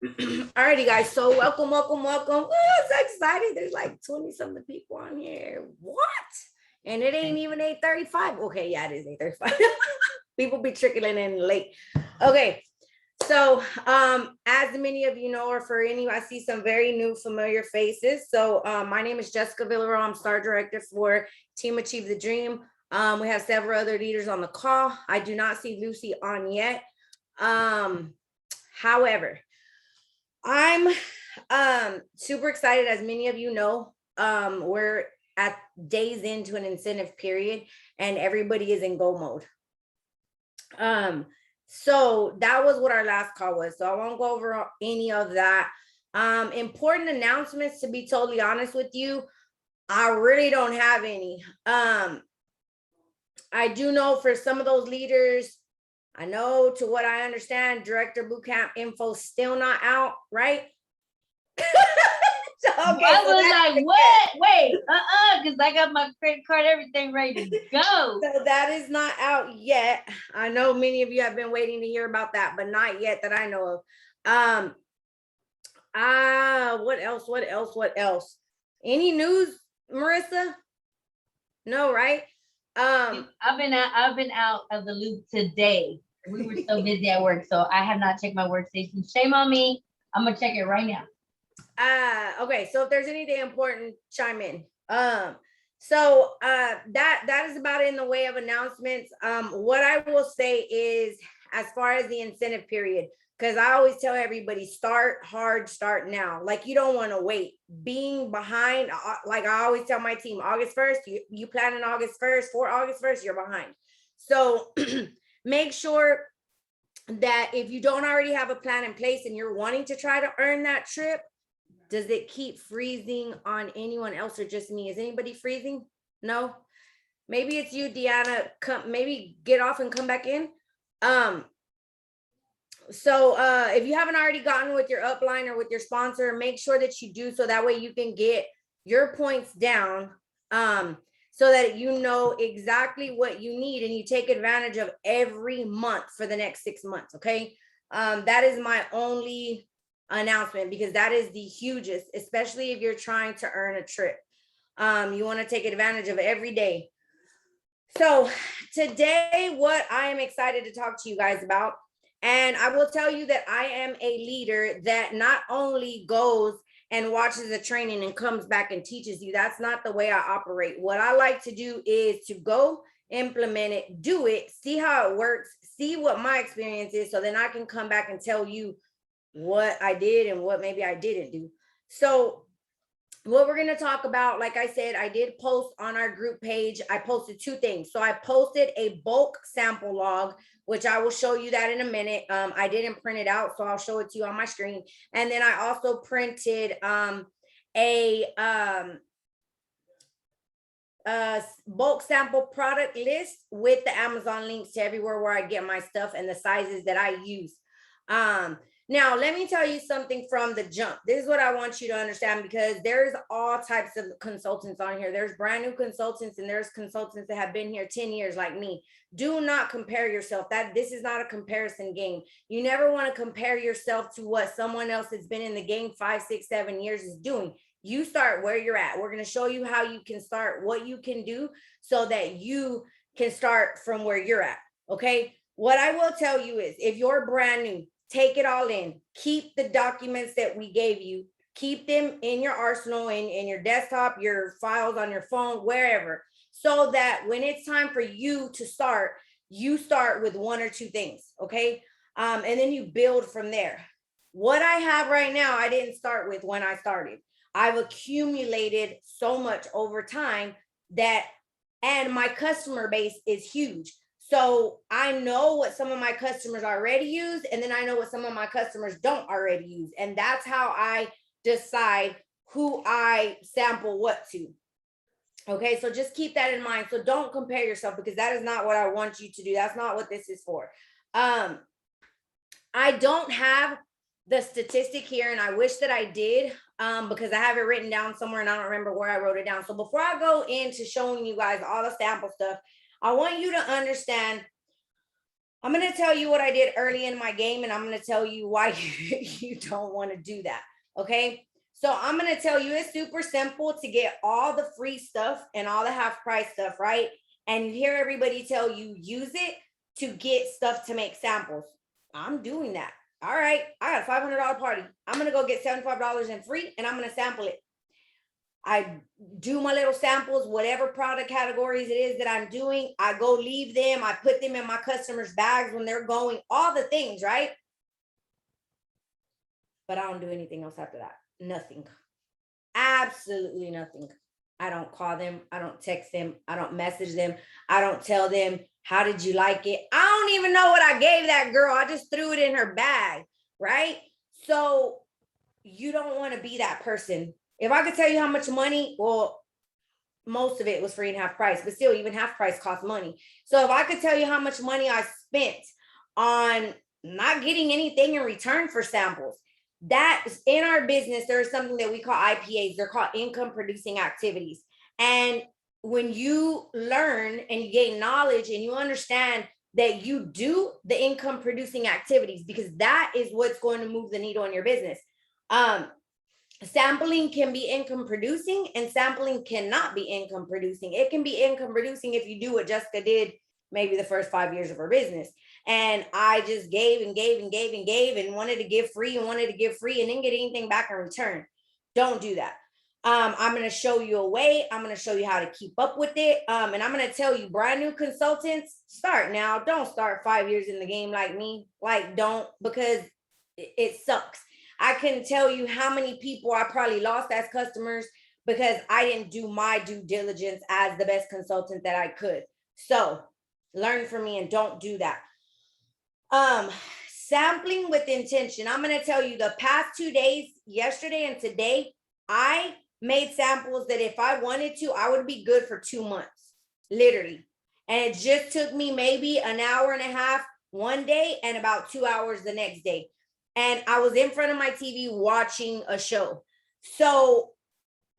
Alrighty, guys. So welcome. Oh, so excited. There's like 20 something people on here. What? And it ain't even 8:35. Okay, yeah, it is 8:35. People be trickling in late. Okay. So, as many of you know, or for any, I see some very new familiar faces. So, my name is Jessica Villareal. I'm Star Director for Team Achieve the Dream. We have several other leaders on the call. I do not see Lucy on yet. However, I'm super excited. As many of you know, we're at days into an incentive period and everybody is in go mode. So that was what our last call was. So I won't go over any of that. Important announcements, to be totally honest with you, I really don't have any. I do know for some of those leaders, I know to what I understand, Director Bootcamp info still not out, right? So, okay, I was like, what? Wait, because I got my credit card, everything ready to go. So that is not out yet. I know many of you have been waiting to hear about that, but not yet that I know of. What else? Any news, Marissa? No, right? I've been out of the loop today. We were so busy at work, so I have not checked my workstation. Shame on me. I'm gonna check it right now. Okay, so if there's anything important, chime in. So that is about it in the way of announcements. What I will say is, as far as the incentive period, because I always tell everybody, start hard, start now. Like, you don't want to wait. Being behind, like I always tell my team, August 1st, you plan on August 1st, for August 1st, you're behind. So make sure that if you don't already have a plan in place and you're wanting to try to earn that trip, does it keep freezing on anyone else or just me? Is anybody freezing? No? Maybe it's you, Deanna. Maybe get off and come back in. So if you haven't already gotten with your upline or with your sponsor, make sure that you do, so that way you can get your points down, so that you know exactly what you need and you take advantage of every month for the next 6 months. Okay. That is my only announcement, because that is the hugest, especially if you're trying to earn a trip. You want to take advantage of every day. So today, what I am excited to talk to you guys about, and I will tell you that I am a leader that not only goes and watches a training and comes back and teaches you. That's not the way I operate. What I like to do is to go implement it, do it, see how it works, see what my experience is, so then I can come back and tell you what I did and what maybe I didn't do. So what we're going to talk about, like I said, I did post on our group page. I posted 2 things. So I posted a bulk sample log, which I will show you that in a minute. I didn't print it out, so I'll show it to you on my screen. And then I also printed a bulk sample product list with the Amazon links to everywhere where I get my stuff and the sizes that I use. Now, let me tell you something from the jump. This is what I want you to understand, because there's all types of consultants on here. There's brand new consultants and there's consultants that have been here 10 years like me. Do not compare yourself. This is not a comparison game. You never want to compare yourself to what someone else that's been in the game 5, 6, 7 years is doing. You start where you're at. We're going to show you how you can start, what you can do so that you can start from where you're at. Okay. What I will tell you is, if you're brand new, take it all in. Keep the documents that we gave you. Keep them in your arsenal, in your desktop, your files on your phone, wherever, so that when it's time for you to start, you start with 1 or 2 things, okay? And then you build from there. What I have right now, I didn't start with when I started. I've accumulated so much over time and my customer base is huge. So I know what some of my customers already use, and then I know what some of my customers don't already use. And that's how I decide who I sample what to. Okay, so just keep that in mind. So don't compare yourself, because that is not what I want you to do. That's not what this is for. I don't have the statistic here, and I wish that I did, because I have it written down somewhere and I don't remember where I wrote it down. So before I go into showing you guys all the sample stuff, I want you to understand I'm going to tell you what I did early in my game, and I'm going to tell you why you don't want to do that. Okay. So I'm going to tell you it's super simple to get all the free stuff and all the half price stuff, right? And you hear everybody tell you use it to get stuff to make samples. I'm doing that. All right. I got a $500 party. I'm going to go get $75 in free and I'm going to sample it. I do my little samples, whatever product categories it is that I'm doing. I go leave them. I put them in my customers' bags when they're going, all the things, right? But I don't do anything else after that. Nothing. Absolutely nothing. I don't call them. I don't text them. I don't message them. I don't tell them, how did you like it? I don't even know what I gave that girl. I just threw it in her bag, right? So you don't want to be that person. If I could tell you how much money, well, most of it was free and half price, but still, even half price costs money. So if I could tell you how much money I spent on not getting anything in return for samples, that's in our business. There is something that we call IPAs. They're called income producing activities. And when you learn and you gain knowledge and you understand that you do the income producing activities, because that is what's going to move the needle in your business. Sampling can be income producing and sampling cannot be income producing. It can be income producing if you do what Jessica did maybe the first 5 years of her business. And I just gave and gave and gave and gave and wanted to give free and wanted to give free and didn't get anything back in return. Don't do that. I'm going to show you a way. I'm going to show you how to keep up with it. And I'm going to tell you, brand new consultants, start now. Don't start 5 years in the game like me. Like, don't, because it sucks. I can tell you how many people I probably lost as customers because I didn't do my due diligence as the best consultant that I could. So learn from me and don't do that. Sampling with intention. I'm going to tell you the past 2 days, yesterday and today, I made samples that if I wanted to, I would be good for 2 months, literally. And it just took me maybe an hour and a half one day and about 2 hours the next day. And I was in front of my TV watching a show. So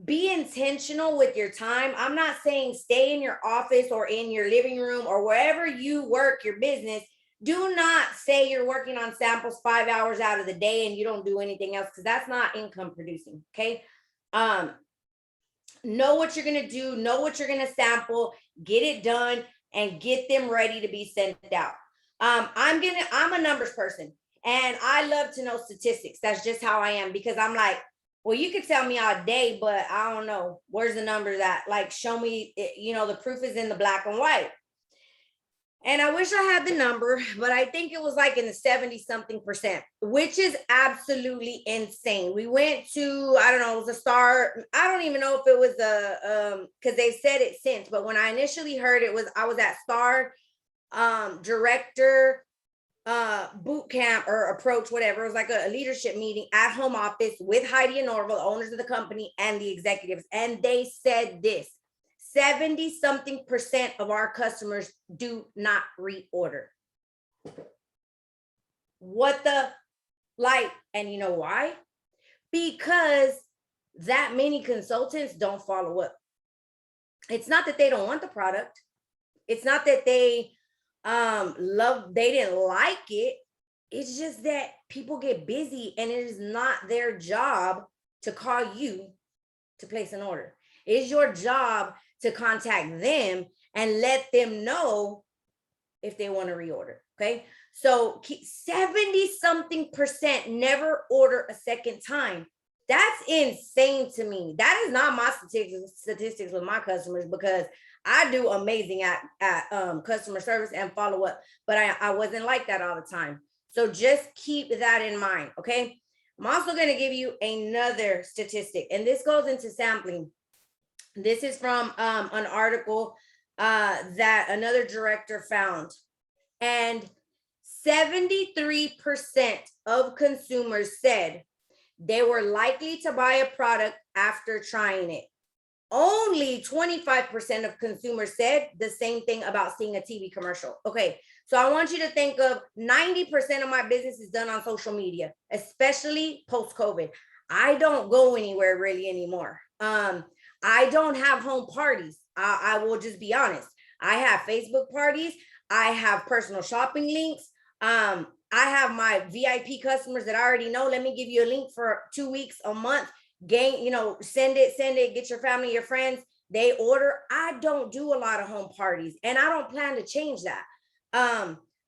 be intentional with your time. I'm not saying stay in your office or in your living room or wherever you work your business. Do not say you're working on samples 5 hours out of the day and you don't do anything else, because that's not income producing. Okay. Know what you're going to do, know what you're going to sample, get it done and get them ready to be sent out. I'm a numbers person. And I love to know statistics. That's just how I am, because I'm like, well, you could tell me all day, but I don't know. Where's the numbers at? Like, show me, the proof is in the black and white. And I wish I had the number, but I think it was like in the 70-something%, which is absolutely insane. We went to, I don't know, it was a Star. I don't even know if it was because they've said it since, but when I initially heard it I was at Star director boot camp or approach, whatever. It was like a leadership meeting at home office with Heidi and Norval, owners of the company, and the executives. And they said this: 70-something% of our customers do not reorder. What the, like, and you know why? Because that many consultants don't follow up. It's not that they don't want the product. It's not that they they didn't like it. It's just that people get busy and it is not their job to call you to place an order. It's your job to contact them and let them know if they want to reorder. Okay. So 70-something% never order a second time. That's insane to me. That is not my statistics with my customers, because I do amazing at customer service and follow up, but I wasn't like that all the time. So just keep that in mind. Okay. I'm also going to give you another statistic, and this goes into sampling. This is from an article that another director found, and 73% of consumers said they were likely to buy a product after trying it. Only 25% of consumers said the same thing about seeing a TV commercial. Okay, so I want you to think of 90% of my business is done on social media, especially post-COVID. I don't go anywhere really anymore. I don't have home parties. I will just be honest. I have Facebook parties. I have personal shopping links. I have my VIP customers that I already know. Let me give you a link for 2 weeks, a month. Gain, send it, get your family, your friends. They order. I don't do a lot of home parties, and I don't plan to change that.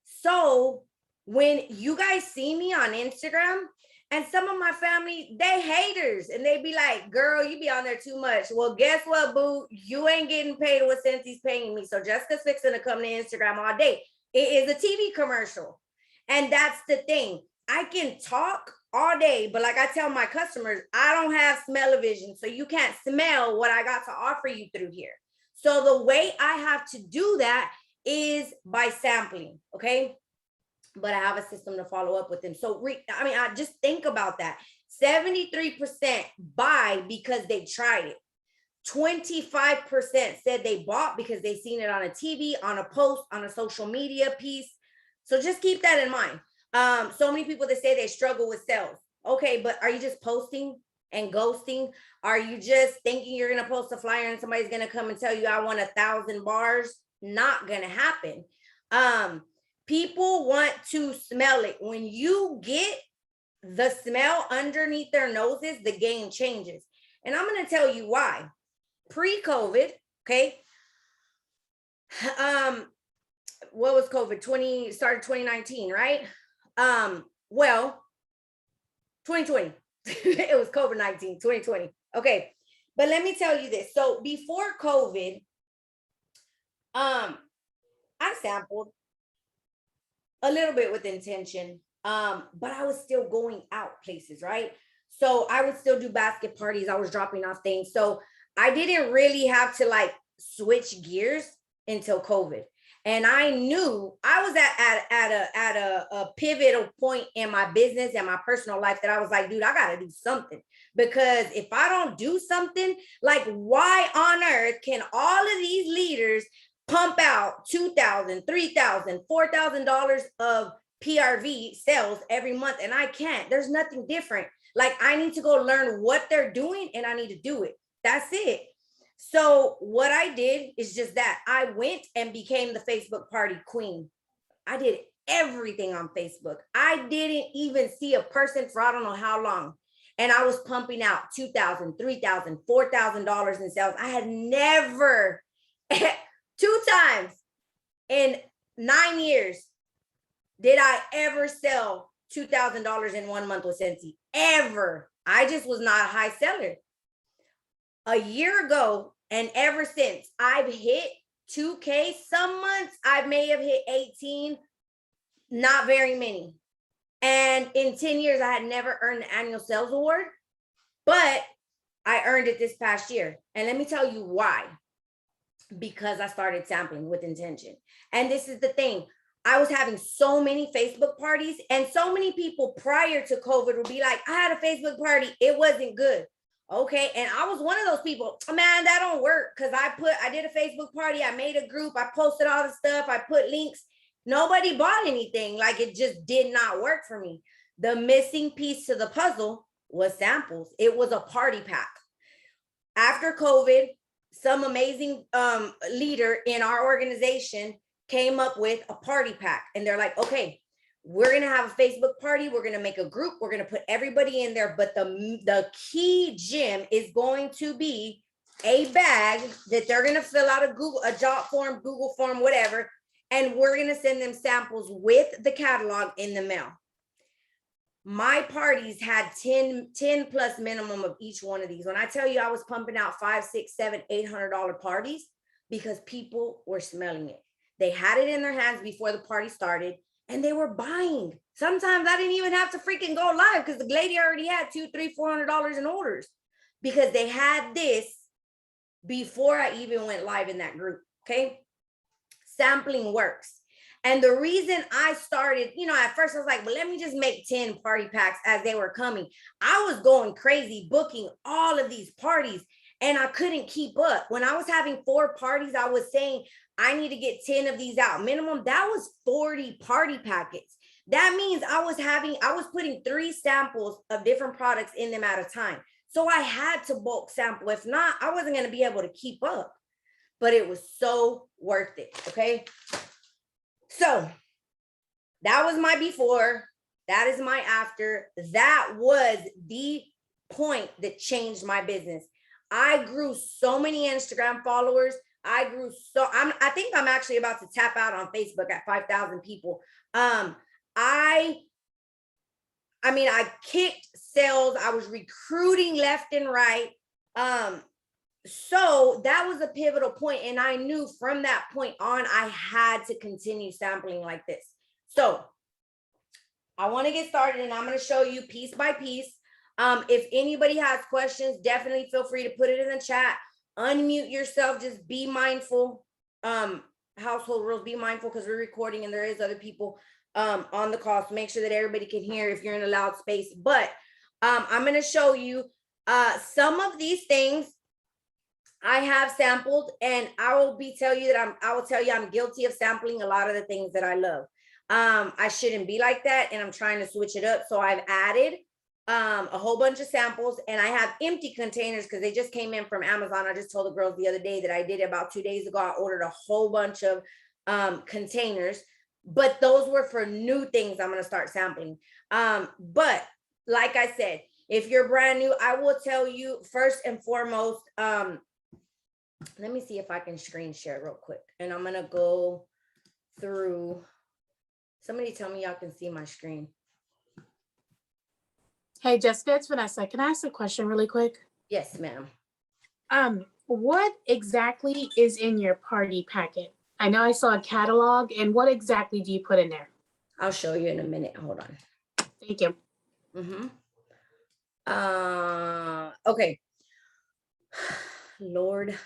So when you guys see me on Instagram, and some of my family, they haters, and they be like, girl, you be on there too much. Well, guess what, boo? You ain't getting paid what Scentsy's paying me. So Jessica's fixing to come to Instagram all day. It is a TV commercial. And that's the thing. I can talk all day, but like I tell my customers, I don't have smell-o-vision, so you can't smell what I got to offer you through here. So the way I have to do that is by sampling, okay? But I have a system to follow up with them. So, I just think about that. 73% buy because they tried it. 25% said they bought because they seen it on a TV, on a post, on a social media piece. So just keep that in mind. So many people that say they struggle with sales. Okay, but are you just posting and ghosting? Are you just thinking you're gonna post a flyer and somebody's gonna come and tell you I want 1,000 bars? Not gonna happen. People want to smell it. When you get the smell underneath their noses, the game changes. And I'm going to tell you why. Pre-COVID, okay? What was COVID? Started 2019, right? Well, 2020. It was COVID-19, 2020. Okay. But let me tell you this. So before COVID, I sampled a little bit with intention, but I was still going out places, right? So I would still do basket parties. I was dropping off things. So I didn't really have to like switch gears until COVID. And I knew I was at a pivotal point in my business and my personal life that I was like, dude, I got to do something. Because if I don't do something, like why on earth can all of these leaders pump out $2,000, $3,000, $4,000 of PRV sales every month, and I can't? There's nothing different. Like I need to go learn what they're doing, and I need to do it. That's it. So what I did is just that. I went and became the Facebook party queen. I did everything on Facebook. I didn't even see a person for I don't know how long. And I was pumping out $2,000, $3,000, $4,000 in sales. I had never 2 times in 9 years did I ever sell $2,000 in 1 month with Scentsy. Ever. I just was not a high seller. A year ago, and ever since, I've hit 2K. Some months I may have hit 18, not very many. And in 10 years, I had never earned the annual sales award, but I earned it this past year. And let me tell you why. Because I started sampling with intention. And this is the thing. I was having so many Facebook parties, and so many people prior to COVID would be like, I had a Facebook party. It wasn't good. Okay. And I was one of those people, man, that don't work. Cause I did a Facebook party. I made a group. I posted all the stuff. I put links. Nobody bought anything. Like it just did not work for me. The missing piece to the puzzle was samples. It was a party pack. After COVID, some amazing leader in our organization came up with a party pack, and they're like, okay, we're going to have a Facebook party. We're going to make a group. We're going to put everybody in there. But the key gem is going to be a bag that they're going to fill out a job form, Google form, whatever. And we're going to send them samples with the catalog in the mail. My parties had 10 plus minimum of each one of these. When I tell you I was pumping out $500, $600, $700, $800 parties, because people were smelling it. They had it in their hands before the party started, and they were buying. Sometimes I didn't even have to freaking go live because the lady already had $200, $300, $400 in orders, because they had this before I even went live in that group. Okay. Sampling works. And the reason I started, at first I was like, well, let me just make 10 party packs as they were coming. I was going crazy booking all of these parties, and I couldn't keep up. When I was having 4 parties, I was saying, I need to get 10 of these out. Minimum, that was 40 party packets. That means I was putting 3 samples of different products in them at a time. So I had to bulk sample. If not, I wasn't going to be able to keep up. But it was so worth it. Okay. So that was my before. That is my after. That was the point that changed my business. I grew so many Instagram followers. I think I'm actually about to tap out on Facebook at 5,000 people. I mean, I kicked sales. I was recruiting left and right. So that was a pivotal point, and I knew from that point on I had to continue sampling like this. So I want to get started, and I'm going to show you piece by piece. If anybody has questions, definitely feel free to put it in the chat. Unmute yourself. Just be mindful. Household rules, be mindful because we're recording and there is other people on the call. So make sure that everybody can hear if you're in a loud space. But I'm going to show you some of these things I have sampled, and I will tell you I'm guilty of sampling a lot of the things that I love. I shouldn't be like that, and I'm trying to switch it up. So I've added a whole bunch of samples, and I have empty containers because they just came in from Amazon. I just told the girls the other day that I did it about 2 days ago. I ordered a whole bunch of containers, but those were for new things I'm going to start sampling. But like I said, if you're brand new, I will tell you first and foremost, let me see if I can screen share real quick, and I'm going to go through. Somebody tell me y'all can see my screen. Hey, Jessica, it's Vanessa. Can I ask a question really quick? Yes, ma'am. What exactly is in your party packet? I know I saw a catalog, and what exactly do you put in there? I'll show you in a minute. Hold on. Thank you. Okay. Lord,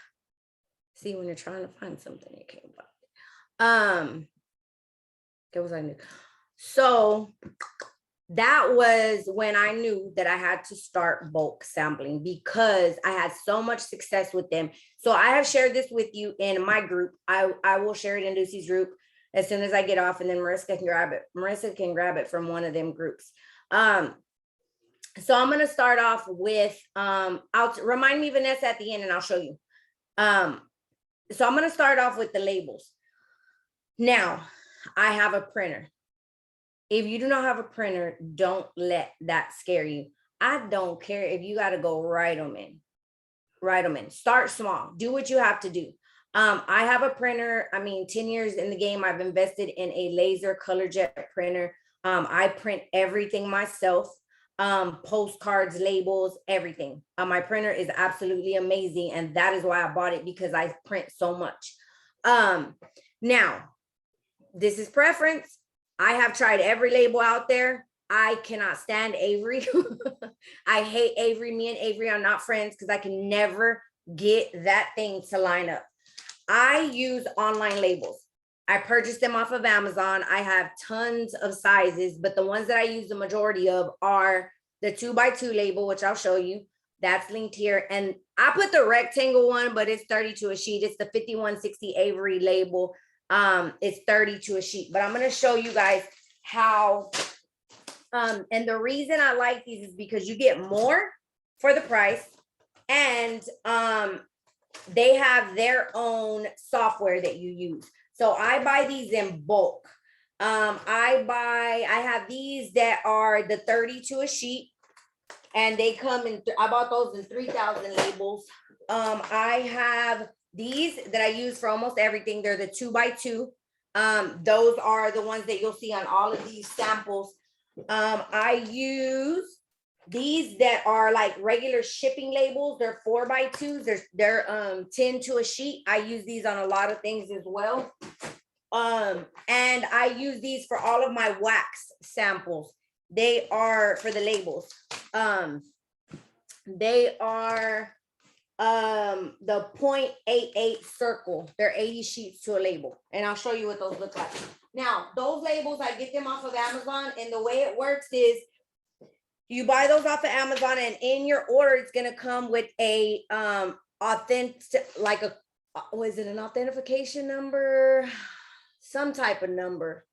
see when you're trying to find something, it came up. What was I new? So that was when I knew that I had to start bulk sampling because I had so much success with them. So I have shared this with you in my group. I will share it in Lucy's group as soon as I get off, and then Marissa can grab it. Marissa can grab it from one of them groups. So I'm going to start off with, I'll remind me, Vanessa, at the end, and I'll show you. So I'm going to start off with the labels. Now, I have a printer. If you do not have a printer, don't let that scare you. I don't care if you got to go write them in. Start small. Do what you have to do. I have a printer. I mean, 10 years in the game, I've invested in a laser color jet printer. I print everything myself. Postcards, labels, everything. My printer is absolutely amazing, and that is why I bought it, because I print so much. Now, this is preference. I have tried every label out there. I cannot stand Avery. I hate Avery. Me and Avery are not friends because I can never get that thing to line up. I use online labels. I purchased them off of Amazon. I have tons of sizes, but the ones that I use the majority of are the 2x2 label, which I'll show you. That's linked here. And I put the rectangle one, but it's 32 a sheet. It's the 5160 Avery label. It's 32 a sheet, but I'm going to show you guys how, and the reason I like these is because you get more for the price, and they have their own software that you use. So I buy these in bulk. I have these that are the 32 a sheet, and they come in, I bought those in 3,000 labels. I have these that I use for almost everything. They're the 2x2. Those are the ones that you'll see on all of these samples. I use these that are like regular shipping labels. They're 4x2s. They're 10 to a sheet. I use these on a lot of things as well. And I use these for all of my wax samples. They are for the labels. They are the 0.88 circle. They're 80 sheets to a label, and I'll show you what those look like. Now, those labels, I get them off of Amazon, and the way it works is you buy those off of Amazon, and in your order, it's going to come with a authentic, like a, was it an authentication number? Some type of number,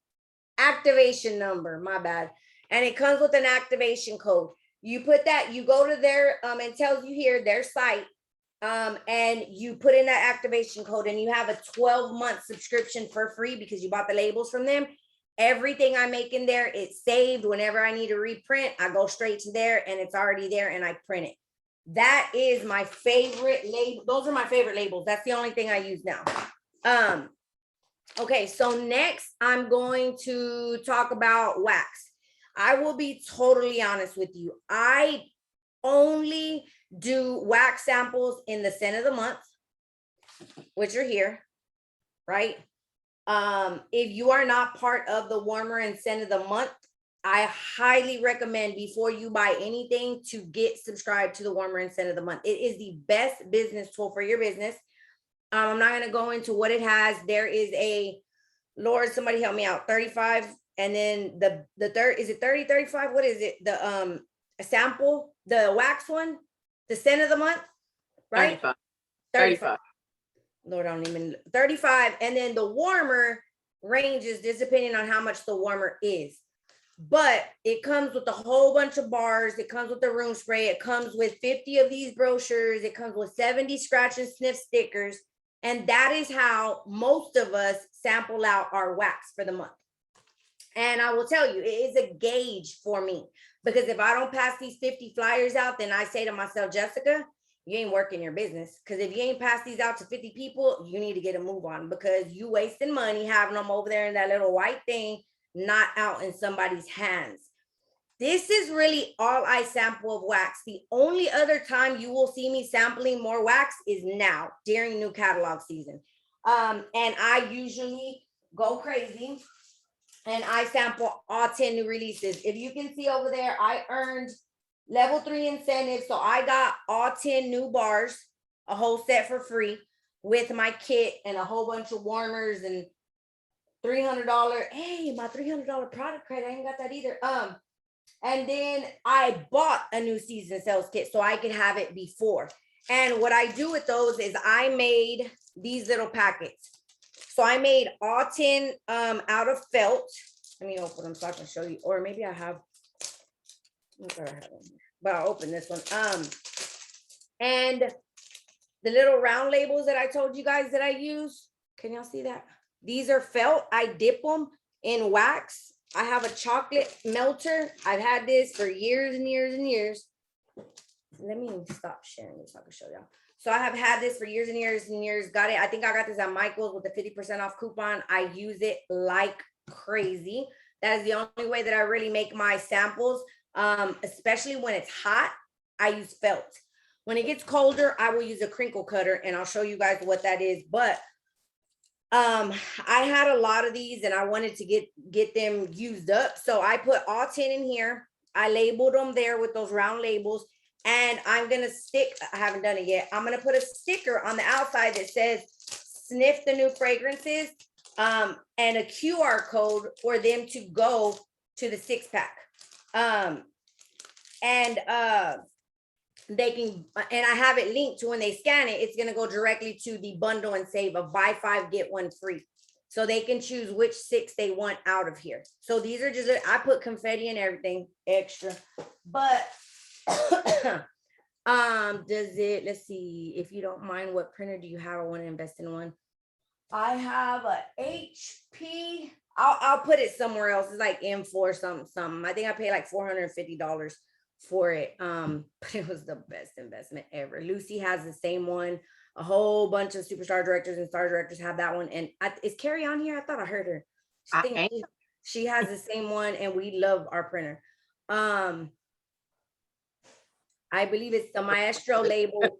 activation number, my bad. And it comes with an activation code. You put that, you go to their, it tells you here, their site, and you put in that activation code and you have a 12-month subscription for free because you bought the labels from them. Everything I make in there, it's saved. Whenever I need to reprint, I go straight to there and it's already there and I print it. That is my favorite label. Those are my favorite labels. That's the only thing I use now. Okay, so next I'm going to talk about wax. I will be totally honest with you. I only do wax samples in the scent of the month, which are here, right? If you are not part of the warmer and scent of the month, I highly recommend before you buy anything to get subscribed to the warmer and scent of the month. It is the best business tool for your business. I'm not going to go into what it has. There is a, Lord, somebody help me out, 35. And then the third, is it 30, 35? What is it? The sample, the wax one, the scent of the month, right? 35. Lord, I don't even, 35. And then the warmer ranges just depending on how much the warmer is. But it comes with a whole bunch of bars. It comes with the room spray. It comes with 50 of these brochures. It comes with 70 scratch and sniff stickers. And that is how most of us sample out our wax for the month. And I will tell you, it is a gauge for me. Because if I don't pass these 50 flyers out, then I say to myself, Jessica, you ain't working your business. Because if you ain't pass these out to 50 people, you need to get a move on. Because you wasting money having them over there in that little white thing, not out in somebody's hands. This is really all I sample of wax. The only other time you will see me sampling more wax is now during new catalog season. And I usually go crazy and I sample all 10 new releases. If you can see over there, I earned level 3 incentive. So I got all 10 new bars, a whole set for free with my kit and a whole bunch of warmers and $300. Hey, my $300 product credit. I ain't got that either. And then I bought a new season sales kit so I could have it before. And what I do with those is I made these little packets. So I made all 10 out of felt. Let me open them so I can show you. Or maybe I have, but I'll open this one. And the little round labels that I told you guys that I use, can y'all see that? These are felt. I dip them in wax. I have a chocolate melter. I've had this for years and years and years. Let me stop sharing this so I can show y'all. So I have had this for years and years and years. Got it. I think I got this at Michael's with the 50% off coupon. I use it like crazy. That is the only way that I really make my samples. Especially when it's hot, I use felt. When it gets colder, I will use a crinkle cutter and I'll show you guys what that is. But I had a lot of these and I wanted to get them used up. So I put all 10 in here. I labeled them there with those round labels. And I'm going to stick, I haven't done it yet. I'm going to put a sticker on the outside that says, sniff the new fragrances, and a QR code for them to go to the 6-pack. They can, and I have it linked to when they scan it, it's going to go directly to the bundle and save of buy 5, get 1 free. So they can choose which 6 they want out of here. So these are just, I put confetti and everything extra, but does it, let's see, if you don't mind, what printer do you have? I want to invest in one. I have a HP. I'll put it somewhere else. It's like M4 something. I think I paid like $450 for it. But it was the best investment ever. Lucy has the same one. A whole bunch of superstar directors and star directors have that one. And is Carrie on here? I thought I heard her. She has the same one, and we love our printer. I believe it's the Maestro label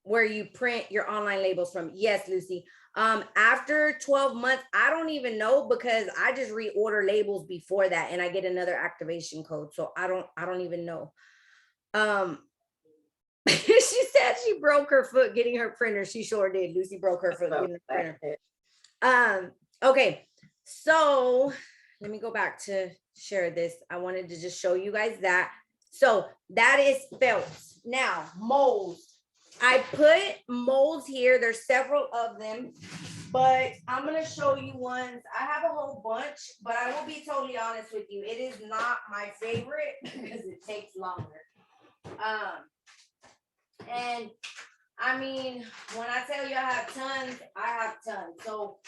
where you print your online labels from. Yes, Lucy. After 12 months, I don't even know, because I just reorder labels before that and I get another activation code. So I don't even know. She said she broke her foot getting her printer. She sure did. Lucy broke her foot getting the printer. Okay. So let me go back to share this. I wanted to just show you guys that. So that is felts. Now, molds. I put molds here. There's several of them, but I'm going to show you ones. I have a whole bunch, but I will be totally honest with you. It is not my favorite because it takes longer. And I mean, when I tell you I have tons, I have tons. So,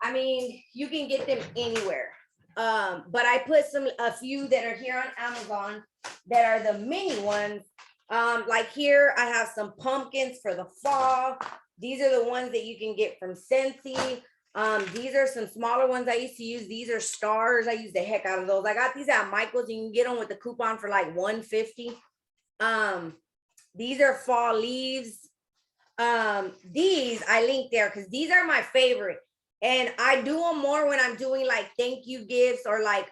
I mean, you can get them anywhere. But I put a few that are here on Amazon that are the mini ones. Like here, I have some pumpkins for the fall. These are the ones that you can get from Scentsy. These are some smaller ones I used to use. These are stars. I use the heck out of those. I got these at Michael's. You can get them with the coupon for like $150. These are fall leaves. These I linked there because these are my favorite. And I do them more when I'm doing like thank you gifts or like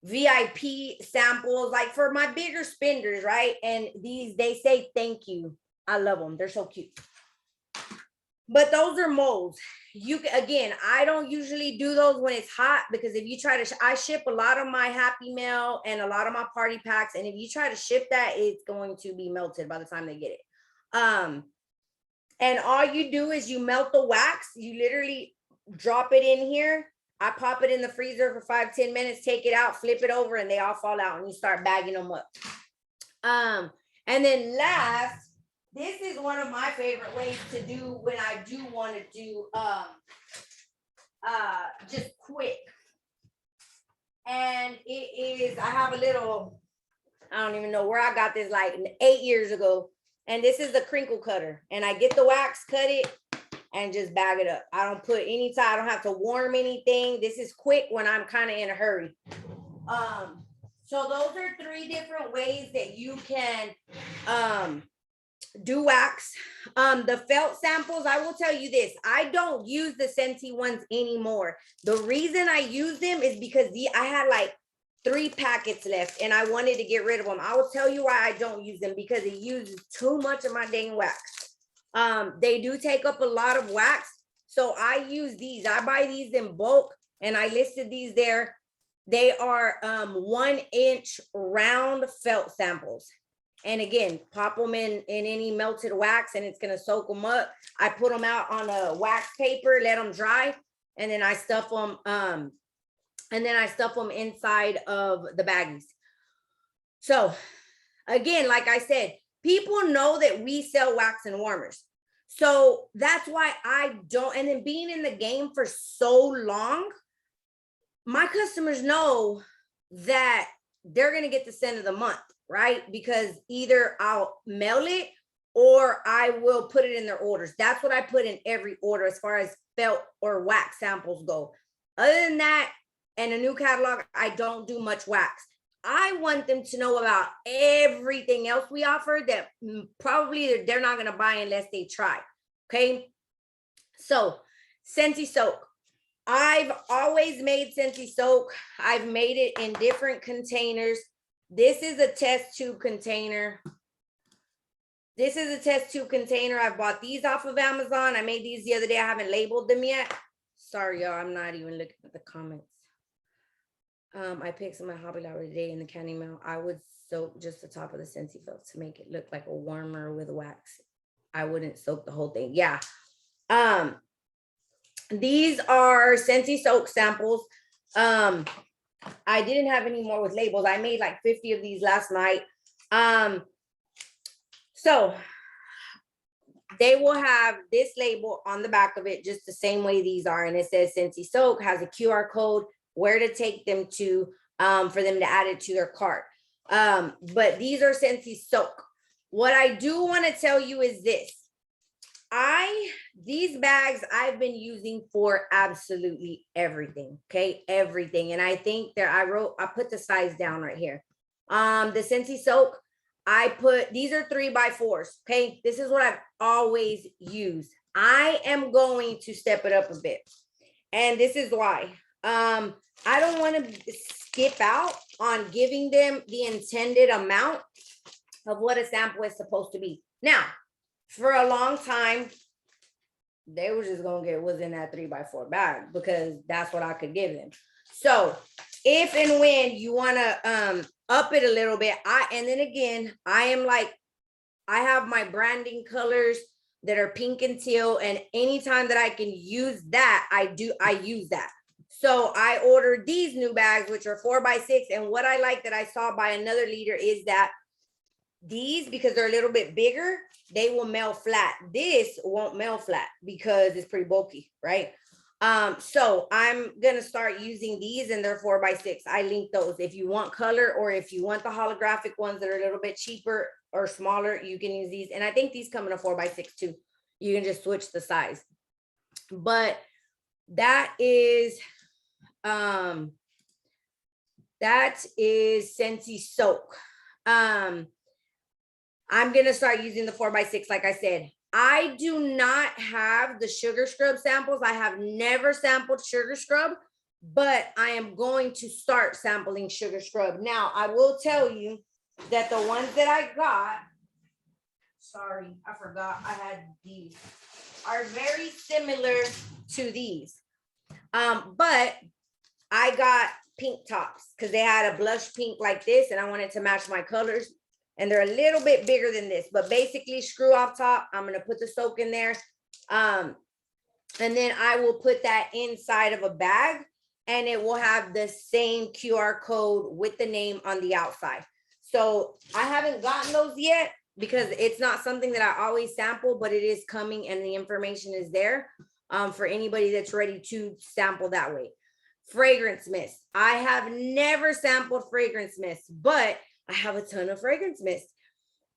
VIP samples, like for my bigger spenders, right? And these, they say thank you. I love them. They're so cute. But those are molds. Again, I don't usually do those when it's hot because if you try to, I ship a lot of my Happy Mail and a lot of my party packs. And if you try to ship that, it's going to be melted by the time they get it. And all you do is you melt the wax. You literally drop it in here. I pop it in the freezer for 5-10 minutes, take it out, flip it over, and they all fall out and you start bagging them up. And then last, this is one of my favorite ways to do when I do want to do just quick. And it is, I have a little, I don't even know where I got this, like 8 years ago. And this is the crinkle cutter. And I get the wax, cut it, and just bag it up. I don't put any time, I don't have to warm anything. This is quick when I'm kind of in a hurry. So those are 3 different ways that you can do wax. The felt samples, I will tell you this, I don't use the Scentsy ones anymore. The reason I use them is because I had like 3 packets left and I wanted to get rid of them. I will tell you why I don't use them, because it uses too much of my dang wax. They do take up a lot of wax. So I use these. I buy these in bulk and I listed these there. They are 1-inch round felt samples. And again, pop them in any melted wax and it's going to soak them up. I put them out on a wax paper, let them dry, and then I stuff them inside of the baggies. So again, like I said, people know that we sell wax and warmers. So that's why I don't, and then being in the game for so long, my customers know that they're going to get the scent of the month, right? Because either I'll mail it or I will put it in their orders. That's what I put in every order as far as felt or wax samples go. Other than that, and a new catalog, I don't do much wax. I want them to know about everything else we offer that probably they're not going to buy unless they try. Okay. So Scentsy soak. I've always made Scentsy soak. I've made it in different containers. This is a test tube container. I bought these off of Amazon. I made these the other day. I haven't labeled them yet. Sorry, y'all. I'm not even looking at the comments. I picked some at Hobby Lobby today in the candy mail. I would soak just the top of the Scentsy felt to make it look like a warmer with wax. I wouldn't soak the whole thing. Yeah. These are Scentsy soak samples. I didn't have any more with labels. I made like 50 of these last night. So they will have this label on the back of it, just the same way these are. And it says Scentsy soak, has a QR code, where to take them to, for them to add it to their cart. But these are Scentsy soak. What I do want to tell you is this. These bags I've been using for absolutely everything. Okay. Everything. And I think I put the size down right here. The Scentsy soak, these are 3x4s. Okay. This is what I've always used. I am going to step it up a bit. And this is why. I don't want to skip out on giving them the intended amount of what a sample is supposed to be. Now, for a long time, they were just going to get what's in that 3x4 bag because that's what I could give them. So if and when you want to up it a little bit, and then again, I have my branding colors that are pink and teal, and anytime that I can use that, I use that. So I ordered these new bags, which are 4x6. And what I like that I saw by another leader is that These, because they're a little bit bigger, they will melt flat. This won't melt flat because it's pretty bulky, right? So I'm gonna start using these, and they're 4x6. I link those. If you want color, or if you want the holographic ones that are a little bit cheaper or smaller, you can use these. And I think these come in a 4x6 too. You can just switch the size. But that is Scentsy Soak. I'm gonna start using the 4x6, like I said. I do not have the sugar scrub samples. I have never sampled sugar scrub, but I am going to start sampling sugar scrub. Now, I will tell you that the ones that I got, sorry, I forgot I had these, are very similar to these. But I got pink tops because they had a blush pink like this, and I wanted to match my colors. And they're a little bit bigger than this, but basically screw off top. I'm going to put the soak in there. And then I will put that inside of a bag, and it will have the same QR code with the name on the outside. So I haven't gotten those yet because it's not something that I always sample, but it is coming, and the information is there for anybody that's ready to sample that way. Fragrance mist. I have never sampled fragrance mist, but I have a ton of fragrance mist.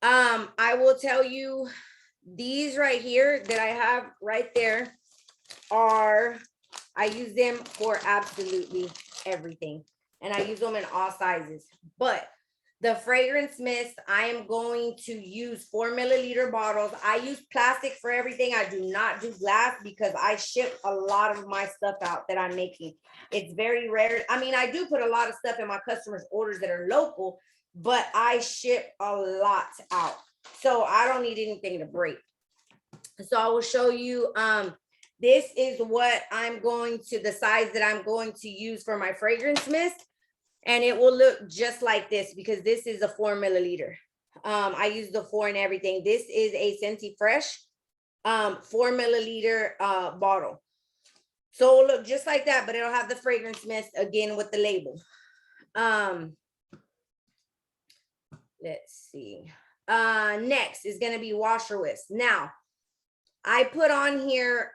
I will tell you, these right here that I have right there I use them for absolutely everything. And I use them in all sizes. But the fragrance mist, I am going to use 4 milliliter bottles. I use plastic for everything. I do not do glass because I ship a lot of my stuff out that I'm making. It's very rare. I mean, I do put a lot of stuff in my customers' orders that are local, but I ship a lot out. So I don't need anything to break. So I will show you, this is what I'm going to, the size that I'm going to use for my fragrance mist. And it will look just like this because this is a 4 milliliter. I use the 4 and everything. This is a Scentsy Fresh 4 milliliter bottle. So it'll look just like that, but it'll have the fragrance mist again with the label. Let's see. Next is going to be washer whisk. Now, I put on here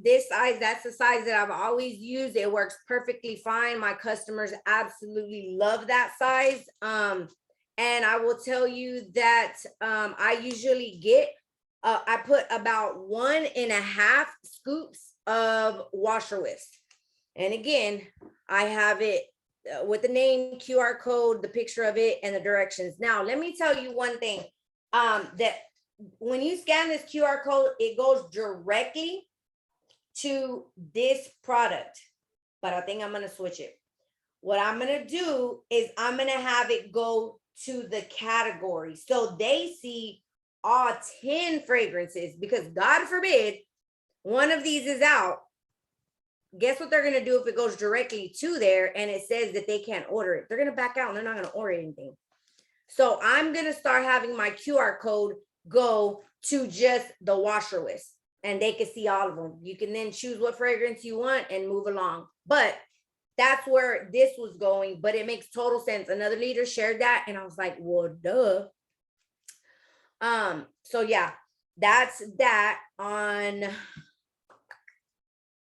this size. That's the size that I've always used. It works perfectly fine. My customers absolutely love that size. And I will tell you that I usually get, I put about 1.5 scoops of washer whisk. And again, I have it with the name, QR code, the picture of it, and the directions. Now, let me tell you one thing, that when you scan this QR code, it goes directly to this product, but I think I'm going to switch it. What I'm going to do is I'm going to have it go to the category. So they see all 10 fragrances, because God forbid one of these is out. Guess what they're going to do if it goes directly to there and it says that they can't order it? They're going to back out and they're not going to order anything. So I'm going to start having my QR code go to just the washer whisk, and they can see all of them. You can then choose what fragrance you want and move along. But that's where this was going, but it makes total sense. Another leader shared that, and I was like, well, duh. So yeah, that's that on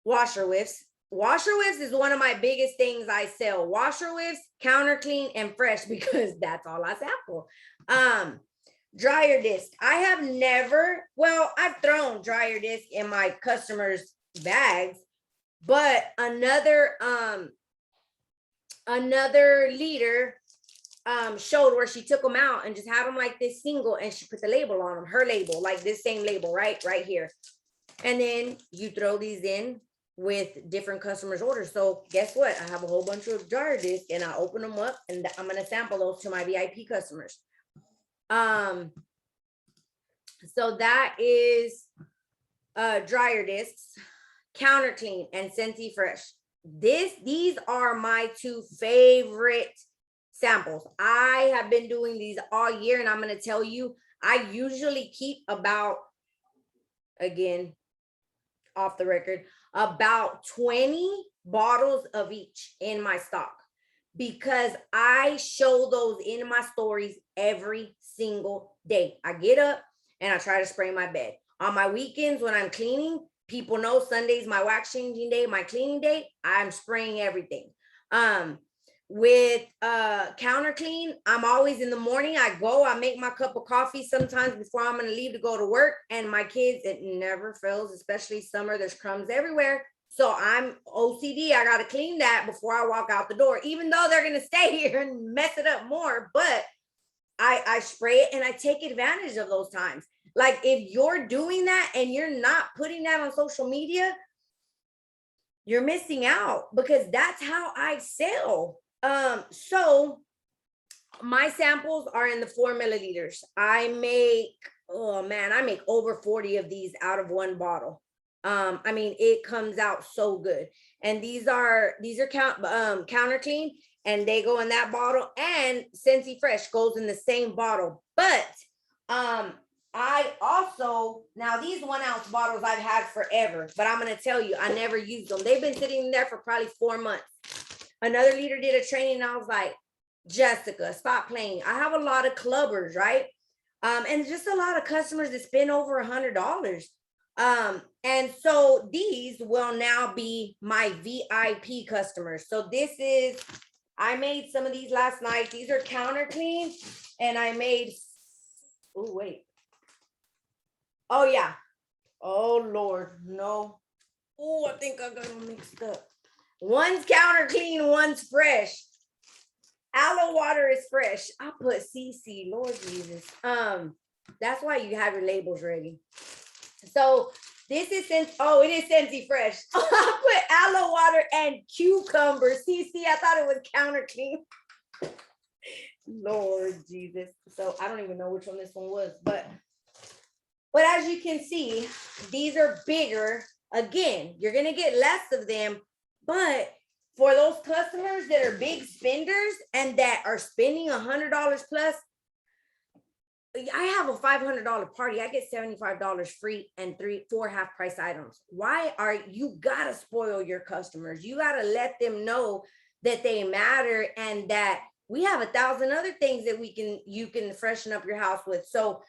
washer whiffs. Washer whiffs is one of my biggest things I sell. Washer whiffs, counter clean, and fresh, because that's all I sample. Dryer disc. I have never, well, I've thrown dryer disc in my customers' bags, but another leader showed where she took them out and just had them like this single, and she put the label on them, her label, like this same label, right here. And then you throw these in with different customers' orders. So guess what? I have a whole bunch of dryer discs, and I open them up, and I'm going to sample those to my VIP customers. So that is dryer discs, counter clean, and Scentsy Fresh. These are my 2 favorite samples. I have been doing these all year, and I'm going to tell you, I usually keep about, again, off the record, about 20 bottles of each in my stock. because I show those in my stories every single day. I get up and I try to spray my bed. On my weekends when I'm cleaning, people know Sunday's my wax changing day, my cleaning day, I'm spraying everything. With counter clean, I'm always in the morning. I make my cup of coffee sometimes before I'm gonna leave to go to work. And my kids, it never fails, especially summer, there's crumbs everywhere. So I'm OCD. I gotta clean that before I walk out the door, even though they're gonna stay here and mess it up more. But I spray it and I take advantage of those times. Like if you're doing that and you're not putting that on social media, you're missing out, because that's how I sell. So my samples are in the 4 milliliters. I make over 40 of these out of one bottle. I mean, it comes out so good. And these are counter clean, and they go in that bottle, and Scentsy Fresh goes in the same bottle. But I also, now these 1 ounce bottles I've had forever, but I'm going to tell you, I never used them. They've been sitting there for probably 4 months. Another leader did a training and I was like, Jessica, stop playing. I have a lot of clubbers, right? And just a lot of customers that spend over $100. And so these will now be my VIP customers. So I made some of these last night. These are counter clean, and I made, oh yeah. Oh Lord, no. Oh, I think I got them mixed up. One's counter clean, one's fresh. Aloe water is fresh. I put CC, Lord Jesus. That's why you have your labels ready. So this is it is Scentsy Fresh. I put aloe water and cucumber. CC, I thought it was counter clean. Lord Jesus. So I don't even know which one this one was, but as you can see, these are bigger. Again, you're gonna get less of them, but for those customers that are big spenders and that are spending $100 plus, I have a $500 party. I get $75 free and 4 half price items. You gotta spoil your customers. You gotta let them know that they matter and that we have 1,000 other things that you can freshen up your house with. So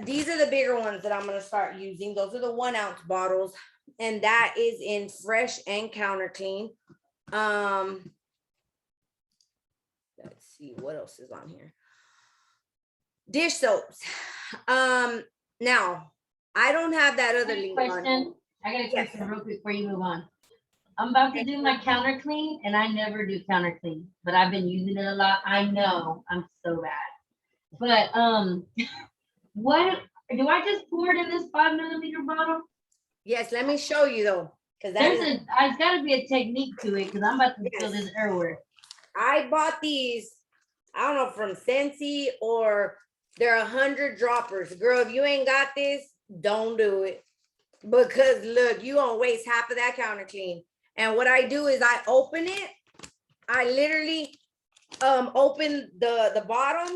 these are the bigger ones that I'm gonna start using. Those are the 1 ounce bottles, and that is in fresh and counter clean. Let's see what else is on here. Dish soaps. Now I don't have that other link on. I got a question real quick before you move on. I'm about to do my counter clean, and I never do counter clean, but I've been using it a lot. I know I'm so bad, but what do I just pour it in this 5 milliliter bottle? Yes, let me show you though, because there's got to be a technique to it, because I'm about to fill this everywhere. I bought these, I don't know, from Scentsy, or they're 100 droppers. Girl, if you ain't got this, don't do it, because look, you gonna waste half of that counter clean. And what I do is I open it. I literally open the bottom.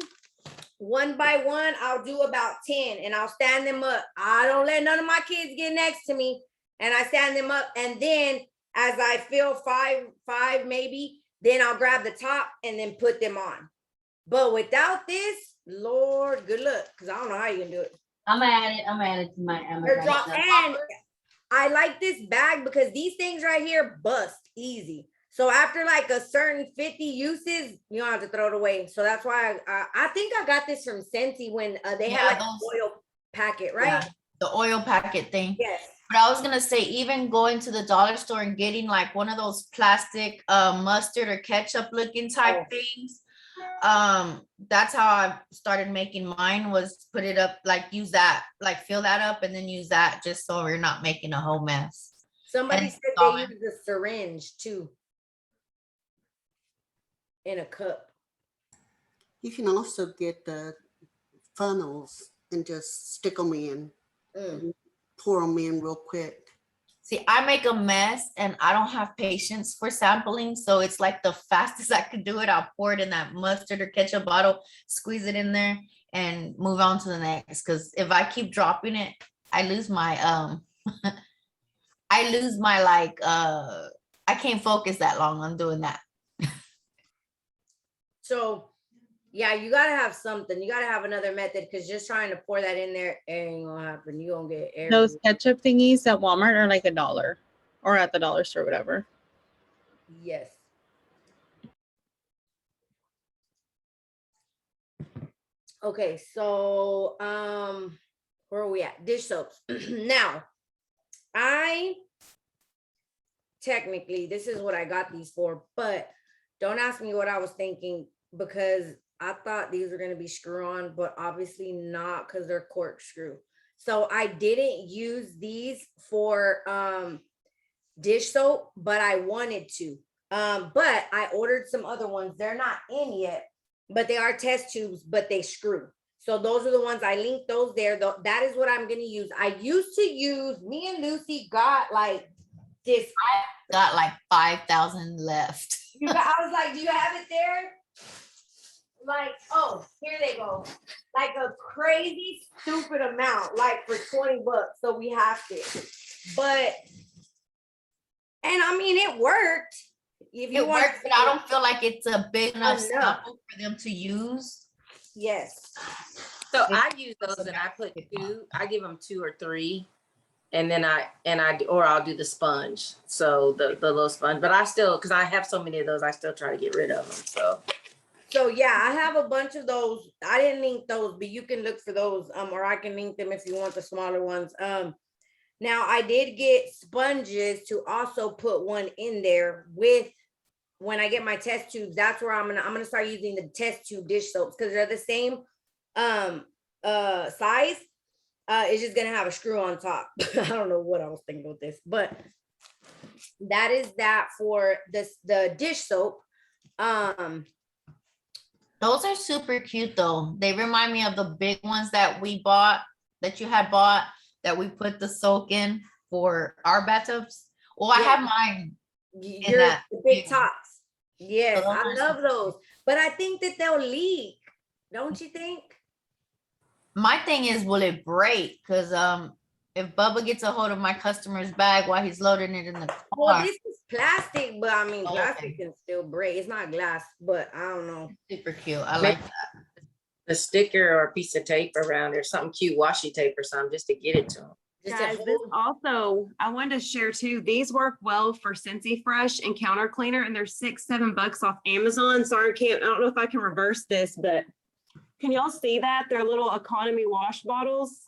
1 by 1, I'll do about 10 and I'll stand them up. I don't let none of my kids get next to me, and I stand them up. And then as I feel five maybe, then I'll grab the top and then put them on. But without this, Lord, good luck, because I don't know how you can do it. I'm gonna add it to my Amazon. And I like this bag because these things right here bust easy. So after like a certain 50 uses, you don't have to throw it away. So that's why I think I got this from Scentsy when they had like an oil packet, right? Yeah, the oil packet thing. Yes. But I was gonna say, even going to the dollar store and getting like one of those plastic mustard or ketchup looking type things. That's how I started making mine, was put it up, like use that, like fill that up and then use that, just so we're not making a whole mess. Somebody said they use a syringe too. In a cup. You can also get the funnels and just stick them in, and pour them in real quick. See, I make a mess and I don't have patience for sampling. So it's like the fastest I could do it, I'll pour it in that mustard or ketchup bottle, squeeze it in there and move on to the next. Because if I keep dropping it, I lose my I can't focus that long on doing that. So yeah, you gotta have something. You gotta have another method because just trying to pour that in there ain't gonna happen. You gonna get air. Those ketchup thingies at Walmart are like $1 or at the dollar store, whatever. Yes. Okay, so where are we at? Dish soaps. Now, I technically this is what I got these for, but don't ask me what I was thinking because I thought these were gonna be screw-on, but obviously not because they're corkscrew. So I didn't use these for dish soap, but I wanted to. But I ordered some other ones. They're not in yet, but they are test tubes, but they screw. So those are the ones I linked those there. That is what I'm going to use. I used to use, me and Lucy got like this. Got like 5,000 left. I was like, do you have it there? Like, oh, here they go. Like a crazy, stupid amount, like for $20. So we have to. But, and I mean, it worked. If you It want, works, but I don't feel like it's a big enough Enough. sample for them to use. yes. So I use those and I put two, I give them 2 or 3. And then I'll do the sponge. So the little sponge, but I still, cause I have so many of those, I still try to get rid of them. So yeah, I have a bunch of those. I didn't link those, but you can look for those. Or I can link them if you want the smaller ones. Now I did get sponges to also put one in there with when I get my test tubes. That's where I'm gonna start using the test tube dish soaps because they're the same size. It's just gonna have a screw on top. I don't know what I was thinking with this, but that is that for the dish soap. Those are super cute though. They remind me of the big ones that we bought, that you had bought, that we put the soak in for our bathtubs. Well, I Yeah. have mine. You're that. the big Yeah. tops. Yes, So those I are love super those. But I think that they'll leak. Don't you think? My thing is, will it break? Because if Bubba gets a hold of my customer's bag while he's loading it in the Well, car, this is plastic, but I mean, Oh, plastic okay. can still break. It's not glass, but I don't know. super cute. I like that. A sticker or a piece of tape around or something cute, washi tape or something, just to get it to them. Just to Guys, this hold- also, I wanted to share too, these work well for Scentsy Fresh and counter cleaner, and they're $6-7 off Amazon. Sorry, I don't know if I can reverse this, but can y'all see that? They're little economy wash bottles.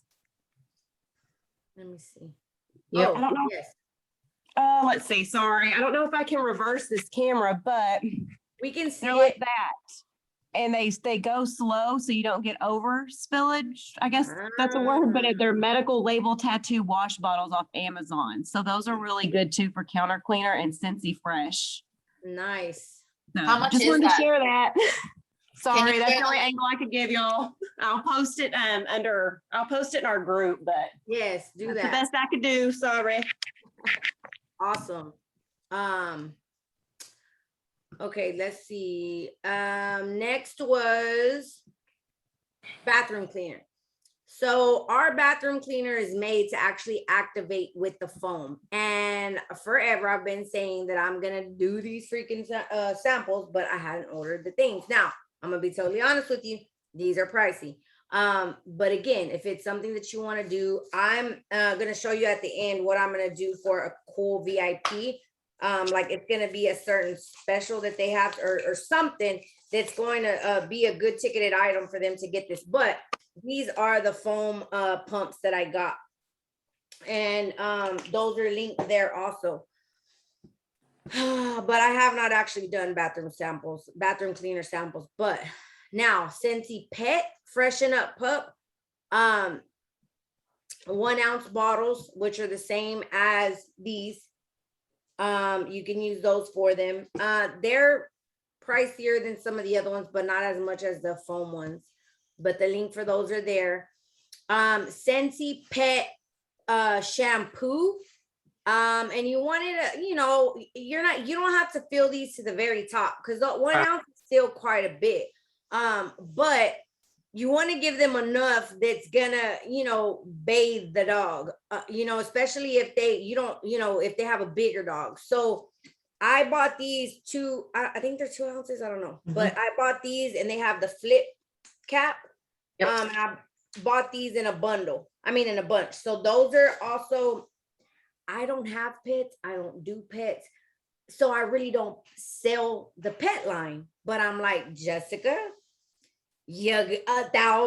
Let me see. Yep. Oh, I don't know. yes. Let's see, sorry. I don't know if I can reverse this camera, but We can see they're like it. that. And they go slow so you don't get over spillage. I guess that's a word, but they're medical label tattoo wash bottles off Amazon. So those are really good too for counter cleaner and Scentsy Fresh. Nice. So How much just is wanted that? to share that. Sorry, you that's share the only the- angle I could give y'all. I'll post it I'll post it in our group, but Yes, do that's the that. best I could do. Sorry. Awesome. Okay, let's see. Next was bathroom cleaner. So our bathroom cleaner is made to actually activate with the foam. And forever I've been saying that I'm gonna do these freaking samples, but I hadn't ordered the things. Now, I'm gonna be totally honest with you, these are pricey. But again, if it's something that you want to do, I'm gonna show you at the end what I'm gonna do for a cool VIP. Like it's gonna be a certain special that they have or something that's going to be a good ticketed item for them to get this. But these are the foam pumps that I got. And those are linked there also. But I have not actually done bathroom cleaner samples. But now, Scentsy Pet Freshen Up Pup, 1 ounce bottles, which are the same as these. You can use those for them. They're pricier than some of the other ones, but not as much as the foam ones. But the link for those are there. Scentsy Pet shampoo. And you wanted to, you don't have to fill these to the very top because the 1 ounce is still quite a bit. But you want to give them enough that's gonna, bathe the dog, especially if they, if they have a bigger dog. So I bought these two, I think they're 2 ounces, I don't know, Mhm. but I bought these and they have the flip cap. Yep. And I bought these in a bundle. I mean, in a bunch. So those are also, I don't have pets. I don't do pets. So I really don't sell the pet line, but I'm like, Jessica, yeah,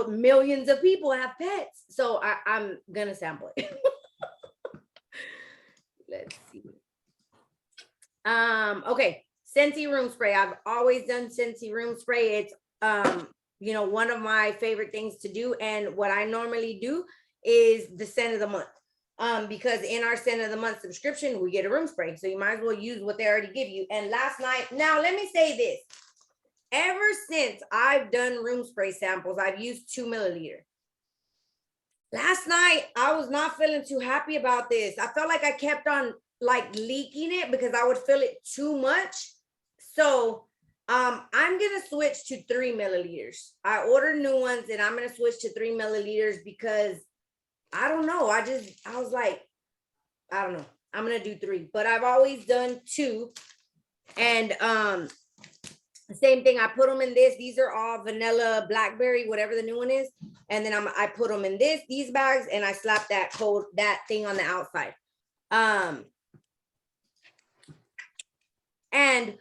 millions of people have pets. So I'm gonna sample it. Let's see. Okay, Scentsy room spray. I've always done Scentsy room spray. It's one of my favorite things to do. And what I normally do is the scent of the month. Because in our scent of the month subscription, we get a room spray. So you might as well use what they already give you. And last night, now let me say this. Ever since I've done room spray samples, I've used 2 milliliter. Last night, I was not feeling too happy about this. I felt like I kept on like leaking it because I would feel it too much. So I'm gonna switch to 3 milliliters. I ordered new ones and I'm gonna switch to 3 milliliters because I don't know. I was like, I don't know. I'm gonna do 3, but I've always done 2. And same thing. I put them in this. These are all vanilla, blackberry, whatever the new one is. And then I put them in these bags, and I slap that thing on the outside. And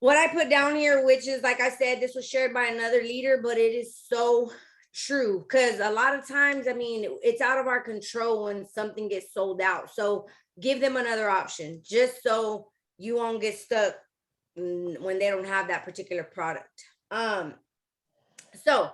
what I put down here, which is, like I said, this was shared by another leader, but it is so true, because a lot of times, I mean, it's out of our control when something gets sold out. So give them another option, just so you won't get stuck when they don't have that particular product. So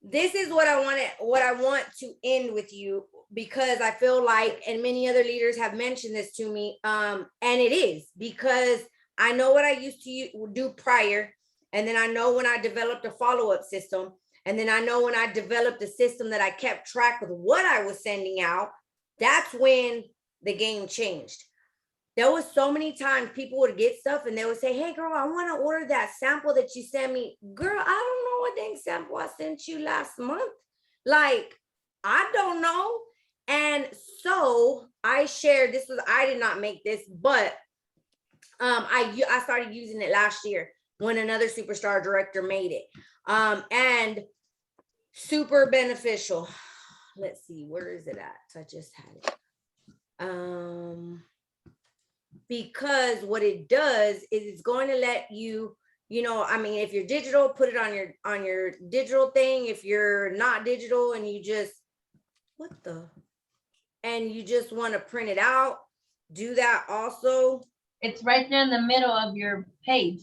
this is what I want to end with you, because I feel like, and many other leaders have mentioned this to me, and it is because I know what I used to do prior, and then I know when I developed a follow-up system, and then I know when I developed a system that I kept track of what I was sending out. That's when the game changed. There was so many times people would get stuff and they would say, hey girl, I want to order that sample that you sent me. Girl, I don't know what dang sample I sent you last month. Like, I don't know. And so I shared, I did not make this, but I started using it last year when another superstar director made it. And super beneficial. Let's see, where is it at? I just had it. Because what it does is it's going to let you, I mean, if you're digital, put it on your digital thing. If you're not digital and you just, and you just want to print it out, do that also. It's right there in the middle of your page.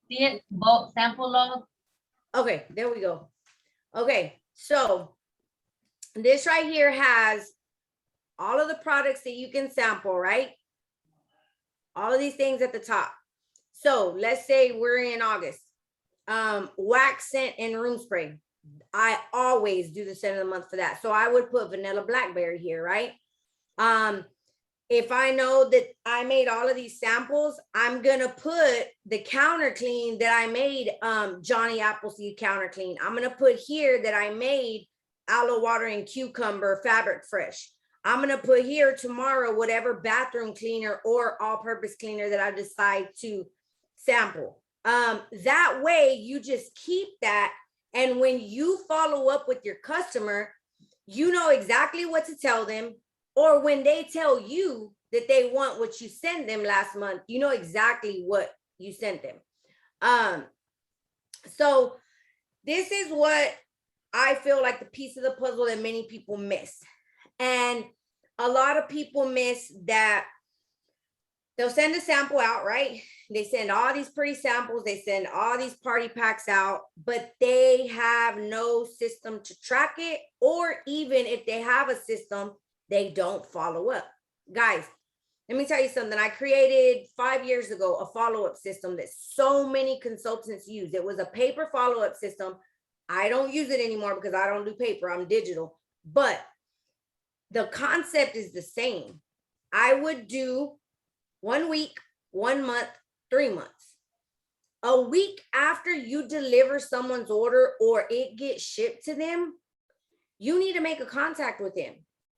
See it? Bulk sample log. Okay, there we go. Okay, so this right here has all of the products that you can sample, right? All of these things at the top. So let's say we're in August. Wax scent and room spray. I always do the scent of the month for that. So I would put vanilla blackberry here, right? If I know that I made all of these samples, I'm gonna put the counter clean that I made, Johnny Appleseed counter clean. I'm gonna put here that I made aloe water and cucumber fabric fresh. I'm gonna put here tomorrow whatever bathroom cleaner or all-purpose cleaner that I decide to sample. That way you just keep that, and when you follow up with your customer, you know exactly what to tell them. Or when they tell you that they want what you sent them last month, you know exactly what you sent them. So this is what I feel like the piece of the puzzle that many people miss. And a lot of people miss that they'll send a sample out, right? They send all these pretty samples. They send all these party packs out, but they have no system to track it. Or even if they have a system, they don't follow up. Guys, let me tell you something. I created 5 years ago a follow-up system that so many consultants use. It was a paper follow-up system. I don't use it anymore because I don't do paper. I'm digital. But the concept is the same. I would do 1 week, 1 month, 3 months. A week after you deliver someone's order or it gets shipped to them, you need to make a contact with them.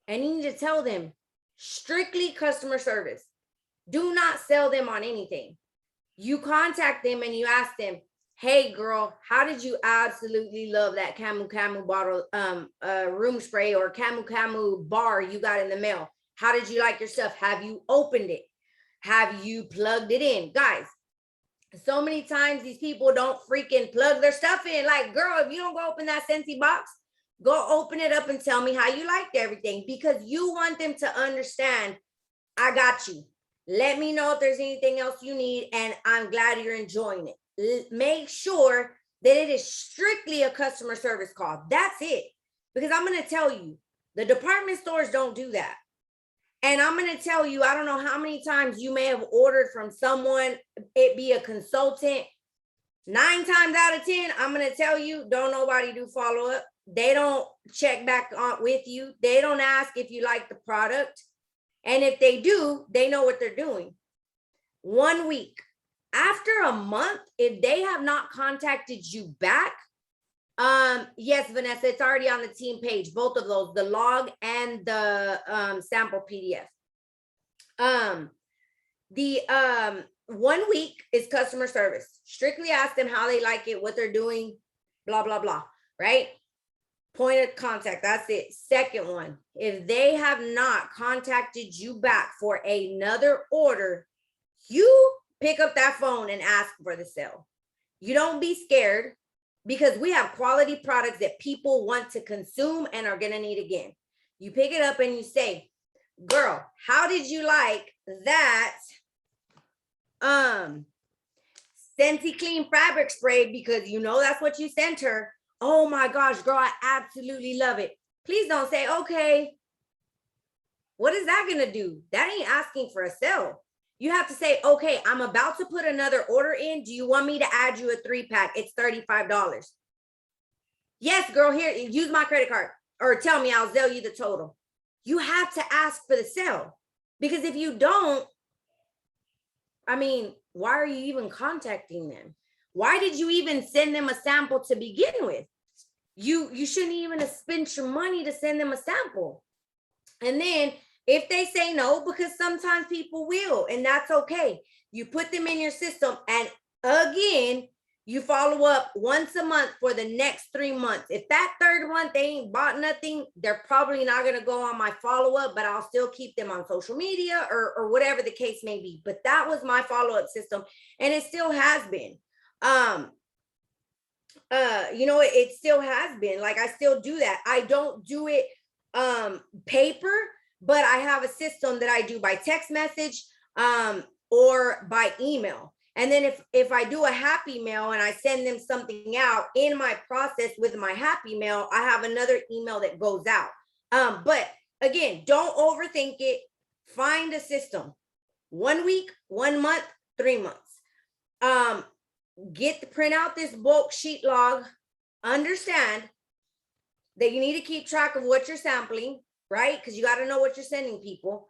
And you need to tell them strictly customer service. Do not sell them on anything. You contact them and you ask them, hey girl, how did you absolutely love that Camu bottle, room spray or Camu bar you got in the mail? How did you like your stuff? Have you opened it? Have you plugged it in? Guys, so many times these people don't freaking plug their stuff in. Like, girl, if you don't go open that Scentsy box, go open it up and tell me how you liked everything, because you want them to understand, I got you. Let me know if there's anything else you need, and I'm glad you're enjoying it. Make sure that it is strictly a customer service call. That's it. Because I'm going to tell you, the department stores don't do that. And I'm going to tell you, I don't know how many times you may have ordered from someone, it be a consultant. 9 times out of 10, I'm going to tell you, don't nobody do follow up. They don't check back on with you. They don't ask if you like the product. And if they do, they know what they're doing. 1 week. After a month, if they have not contacted you back, yes, Vanessa, it's already on the team page, both of those, the log and the sample PDF. The 1 week is customer service. Strictly ask them how they like it, what they're doing, blah, blah, blah, right? Point of contact, that's it. Second one, if they have not contacted you back for another order, you pick up that phone and ask for the sale. You don't be scared, because we have quality products that people want to consume and are going to need again. You pick it up and you say, girl, how did you like that Scentsy Clean fabric spray? Because you know that's what you sent her. Oh my gosh, girl, I absolutely love it. Please don't say, okay, what is that going to do? That ain't asking for a sale. You have to say, okay, I'm about to put another order in. Do you want me to add you a 3-pack? It's $35. Yes, girl, here, use my credit card, or tell me, I'll sell you the total. You have to ask for the sale, because if you don't, I mean, why are you even contacting them? Why did you even send them a sample to begin with? You shouldn't even have spent your money to send them a sample. And then if they say no, because sometimes people will, and that's okay, you put them in your system, and again, you follow up once a month for the next 3 months. If that third month they ain't bought nothing, they're probably not going to go on my follow-up, but I'll still keep them on social media or whatever the case may be. But that was my follow-up system, and it still has been. You know, it still has been. Like, I still do that. I don't do it paper, but I have a system that I do by text message or by email. And then if I do a happy mail and I send them something out in my process with my happy mail, I have another email that goes out. But again, don't overthink it. Find a system. 1 week, 1 month, 3 months. Print out this bulk sheet log. Understand that you need to keep track of what you're sampling, right? Because you got to know what you're sending people.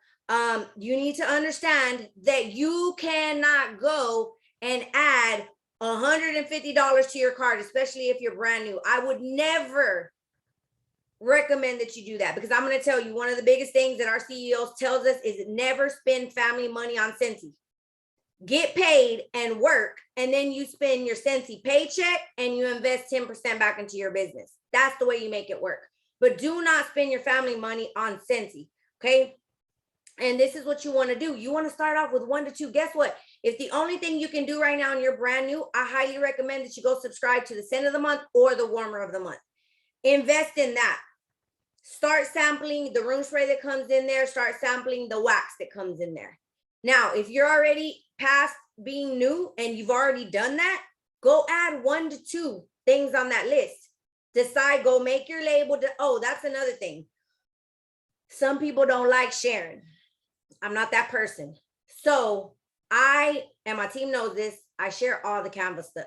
You need to understand that you cannot go and add $150 to your cart, especially if you're brand new. I would never recommend that you do that, because I'm going to tell you, one of the biggest things that our CEOs tells us is never spend family money on Scentsy. Get paid and work, and then you spend your Scentsy paycheck and you invest 10% back into your business. That's the way you make it work. But do not spend your family money on Scentsy, okay? And this is what you want to do. You want to start off with 1 to 2. Guess what? If the only thing you can do right now and you're brand new, I highly recommend that you go subscribe to the Scent of the Month or the Warmer of the Month. Invest in that. Start sampling the room spray that comes in there. Start sampling the wax that comes in there. Now, if you're already past being new and you've already done that, go add 1 to 2 things on that list. Decide, go make your label. Oh, that's another thing. Some people don't like sharing. I'm not that person. So and my team knows this, I share all the Canva stuff.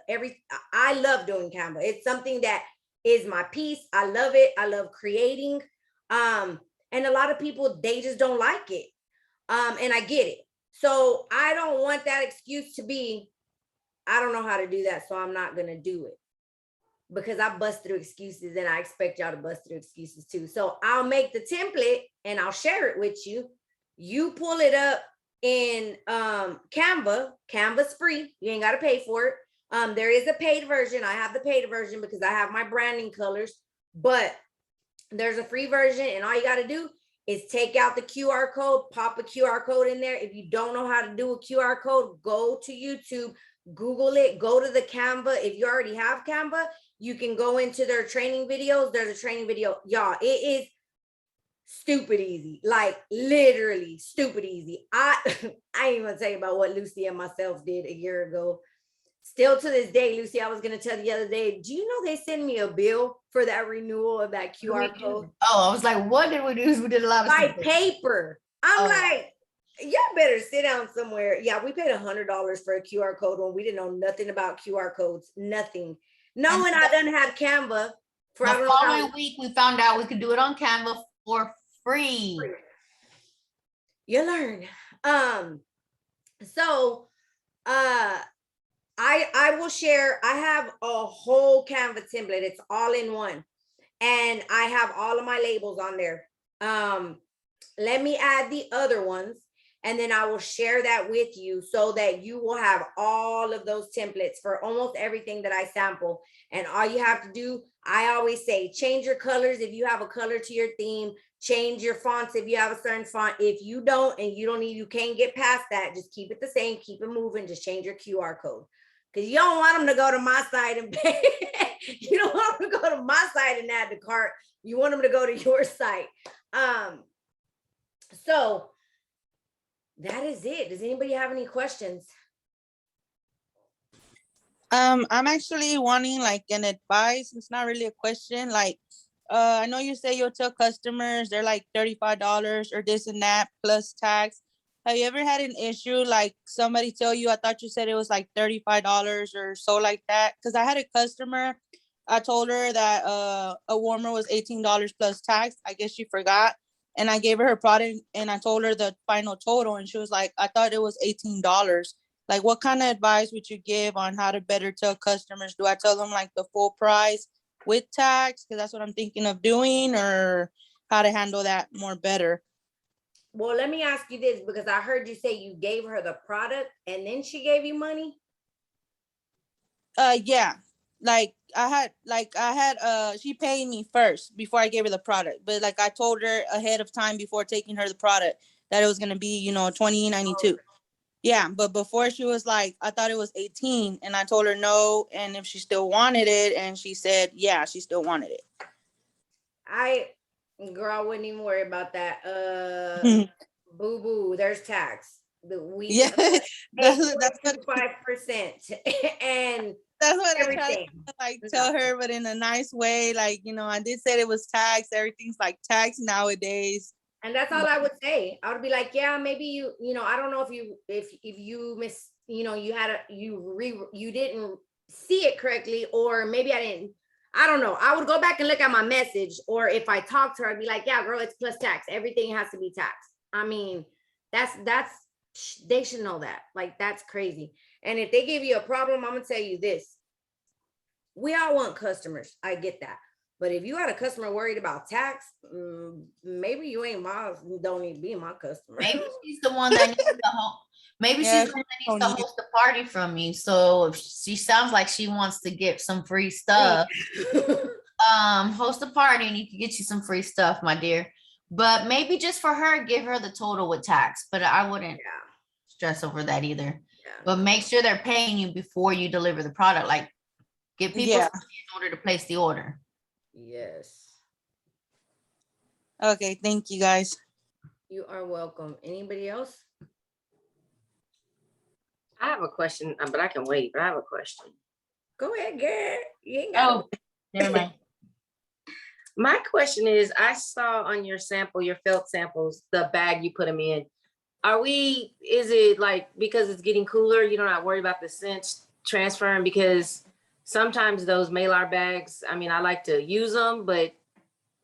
I love doing Canva. It's something that is my piece. I love it. I love creating. And a lot of people, they just don't like it. And I get it. So I don't want that excuse to be, I don't know how to do that, so I'm not going to do it. Because I bust through excuses, and I expect y'all to bust through excuses too. So I'll make the template and I'll share it with you. You pull it up in Canva. Canva's free. You ain't got to pay for it. There is a paid version. I have the paid version because I have my branding colors, but there's a free version, and all you got to do is take out the QR code, pop a QR code in there. If you don't know how to do a QR code, go to YouTube, Google it, go to the Canva. If you already have Canva, you can go into their training videos. There's a training video. Y'all, it is stupid easy, like literally stupid easy. I ain't even tell you about what Lucy and myself did a year ago. Still to this day, Lucy, I was gonna tell the other day, do you know they send me a bill for that renewal of that QR code? Oh, I was like, what did we do? We did a lot of By stuff. paper. I'm Oh. like, y'all better sit down somewhere. Yeah, we paid $100 for a QR code when we didn't know nothing about QR codes, nothing. Knowing I done have Canva for I The don't know how following week, we found out we could do it on Canva for free. you learn. So I will share. I have a whole Canva template. It's all in one, and I have all of my labels on there. Let me add the other ones, and then I will share that with you so that you will have all of those templates for almost everything that I sample. And all you have to do, I always say, change your colors if you have a color to your theme. Change your fonts if you have a certain font. If you don't, and you can't get past that, just keep it the same, keep it moving, just change your QR code. Because you don't want them to go to my site and pay. You don't want them to go to my site and add the cart. You want them to go to your site. So that is it. Does anybody have any questions? I'm actually wanting like an advice. It's not really a question. Like, I know you say you'll tell customers they're like $35 or this and that plus tax. Have you ever had an issue like somebody tell you, I thought you said it was like $35 or so like that? Because I had a customer, I told her that a warmer was $18 plus tax. I guess she forgot. And I gave her her product and I told her the final total. And she was like, I thought it was $18. Like, what kind of advice would you give on how to better tell customers? Do I tell them like the full price with tax? Because that's what I'm thinking of doing, or how to handle that more better. Well, let me ask you this, because I heard you say you gave her the product and then she gave you money. Yeah. She paid me first before I gave her the product. But like I told her ahead of time before taking her the product that it was gonna be, $20.92. Yeah, but before she was like, I thought it was 18, and I told her no, and if she still wanted it, and she said, yeah, she still wanted it. Girl, I wouldn't even worry about that. Boo boo, there's tax. Yeah, that's what 5%, and that's what I tried everything. to like tell her, but in a nice way. Like, I did say it was tax. Everything's like tax nowadays. And that's all I would say. I would be like, yeah, maybe you I don't know if you miss, you didn't see it correctly, or maybe I don't know. I would go back and look at my message, or if I talked to her, I'd be like, yeah, girl, it's plus tax. Everything has to be taxed. I mean, they should know that. Like, that's crazy. And if they give you a problem, I'm gonna tell you this. We all want customers. I get that. But if you had a customer worried about tax, maybe you don't need to be my customer. Maybe she's the one that needs to host. Maybe she's the one that needs to host a party from you. So if she sounds like she wants to get some free stuff, host a party and you can get you some free stuff, my dear. But maybe just for her, give her the total with tax. But I wouldn't stress over that either. Yeah. But make sure they're paying you before you deliver the product. Like, get people in order to place the order. Yes. Okay, thank you guys. You are welcome. Anybody else? I have a question, but I can wait. But I have a question. Go ahead, girl. You ain't got never mind. My question is, I saw on your felt samples, the bag you put them in. Is it like, because it's getting cooler, you don't have to worry about the scent transferring? Because sometimes those Malar bags, I mean, I like to use them, but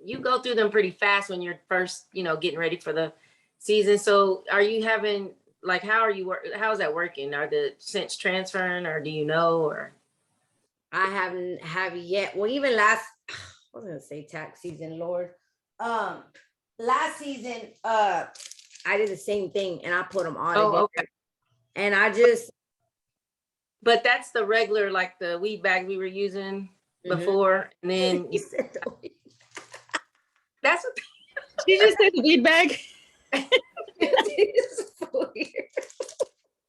you go through them pretty fast when you're first, getting ready for the season. So are you having, like, how is that working? Are the scents transferring, or do you know, or? I haven't yet. Well, even I was gonna say tax season, Lord. Last season, I did the same thing and I put them all Oh, together. okay. And I just But that's the regular, like the weed bag we were using before. And then He said the weed. that's what She just said weed bag. It's weird.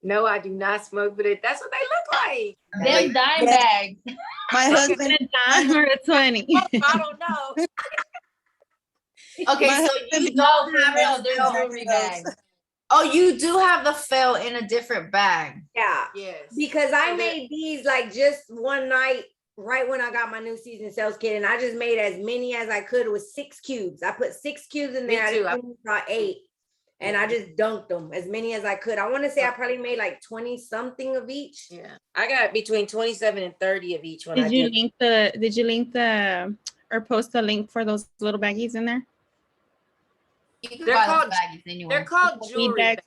no, I do not smoke, but that's what they look like. Them dime bags. My husband, A dime or a 20. I don't know. Okay, My so husband you be- don't have No, it. they're jewelry bags. Oh, you do have the fill in a different bag. Yeah. Yes. Because I So that- made these like just one night right when I got my new season sales kit, and I just made as many as I could with 6 cubes. I put 6 cubes in Me there. too. I didn't use 8. And I just dunked them as many as I could. I want to say I probably made like 20 something of each. Yeah, I got between 27 and 30 of each one. Did you link the or post a link for those little baggies in there? You can They're buy called- those baggies anyway. They're called Weed jewelry bags.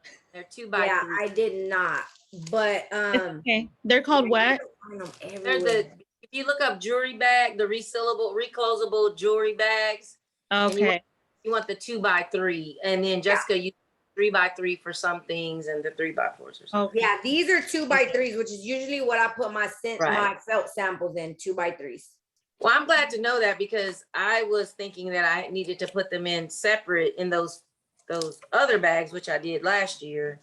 bags. They're 2 by Yeah, 3. I did not. But Okay. They're called what? They're if you look up jewelry bag, the reclosable jewelry bags, Okay. you want the 2 by 3, and then Jessica, you 3 by 3 for some things, and the 3 by 4s or something. Okay. yeah, these are 2 by 3s, which is usually what I put my Right. my felt samples in, 2 by 3s. Well, I'm glad to know that because I was thinking that I needed to put them in separate in those other bags, which I did last year.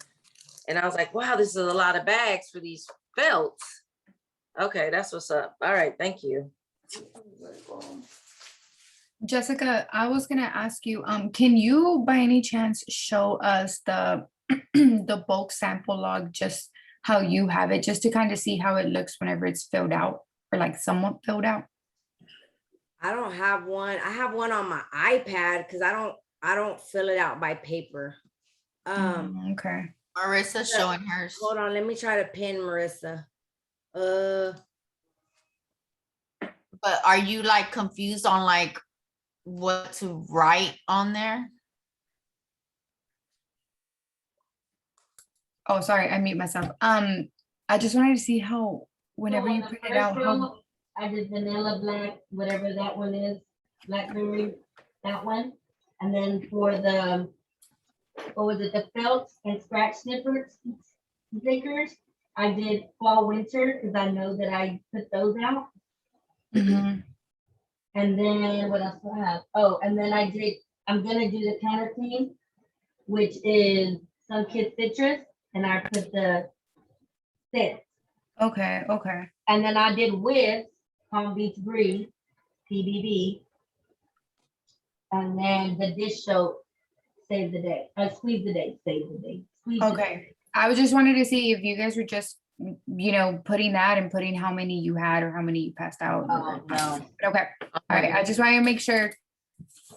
And I was like, wow, this is a lot of bags for these felts. Okay, that's what's up. All right, thank you. Jessica, I was gonna ask you, can you by any chance show us the the bulk sample log, just how you have it, just to kind of see how it looks whenever it's filled out or like somewhat filled out? I don't have one. I have one on my iPad because I don't fill it out by paper. Okay. Marissa's Yeah. showing hers. Hold on, let me try to pin Marissa. But are you like confused on like what to write on there? Oh, sorry, I mute myself. I just wanted to see how whenever So you on the print it out, first how row, I did vanilla black, whatever that one is, blackberry, that one. And then for the, what was it, the felts and scratch snippers, stickers, I did fall, winter, because I know that I put those out. Mhm. And then what else do I have? Oh, and then I'm gonna do the counter clean, which is Sun Kid Citrus, and I put the scent. Okay, okay. And then I did with Palm Beach Breeze, PBB. And then the dish soap, save the day. Squeeze the day, save the day. Squeeze the day. Okay. I was just wanted to see if you guys were just, putting that and putting how many you had or how many you passed out. Oh, no. Okay. All right. I just wanted to make sure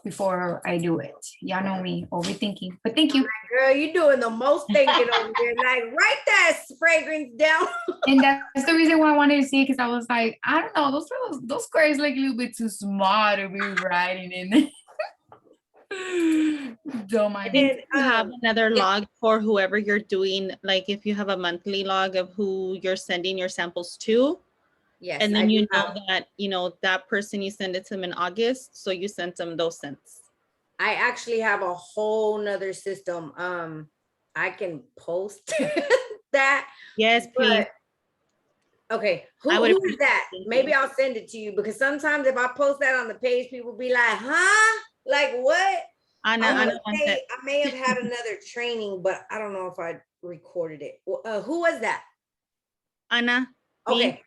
before I do it. Y'all know me, overthinking, but thank you. Girl, you doing the most thinking over here. Like, write that fragrance down. And that's the reason why I wanted to see, because I was like, I don't know, those squares look a little bit too small to be writing in there. Don't mind me. And, You have another log for whoever you're doing, like if you have a monthly log of who you're sending your samples to. yes, And I then do you have- know that, that person you send it to them in August. So you sent them those scents. I actually have a whole nother system. I can post that. Yes, please. But, okay, I who would is appreciate that? it. Maybe I'll send it to you because sometimes if I post that on the page, people be like, huh? Like what? Anna I wants it. may have had another training, but I don't know if I recorded it. Who was that? Anna. me. Okay,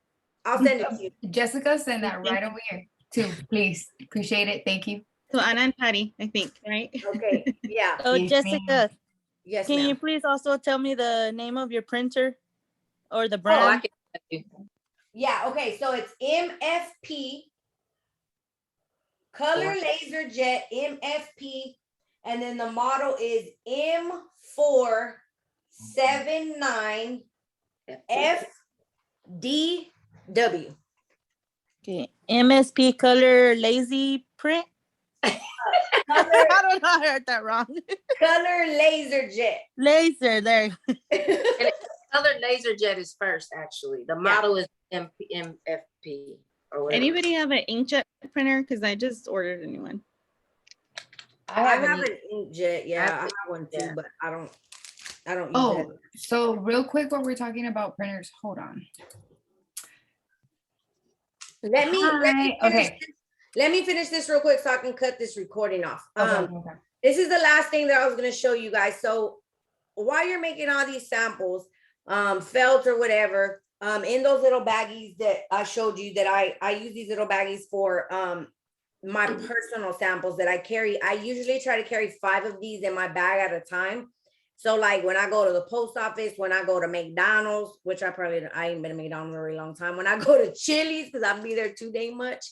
I'll send it to you. Jessica, send that Thank right you. over here too, please. Appreciate it. Thank you. So Anna and Patty, I think, right? Okay, yeah. Oh, Yes, Jessica, Yes, can you ma'am. please also tell me the name of your printer or the Oh, I brand? can. Yeah, okay, so it's MFP, Color Laser Jet MFP, and then the model is M479 FDW. Okay, MSP Color Lazy Print. Color, I don't know, I heard that wrong. Color Laser Jet. Laser, there. Color laser jet is first, actually. The model is MFP or whatever. Anybody have an inkjet printer? Because I just ordered a new one. I I have have an an inkjet. Yeah, I have one too, yeah. but I don't use Oh, it. so real quick, while we're talking about printers, hold on. Let me Hi. finish Okay. this. Let me finish this real quick so I can cut this recording off. Okay. This is the last thing that I was going to show you guys. So while you're making all these samples, felt or whatever, in those little baggies that I showed you, that I use these little baggies for my personal samples that I carry. I usually try to carry 5 of these in my bag at a time. So like when I go to the post office, when I go to McDonald's, which I ain't been to McDonald's in a very long time. When I go to Chili's, because I'll be there too dang much.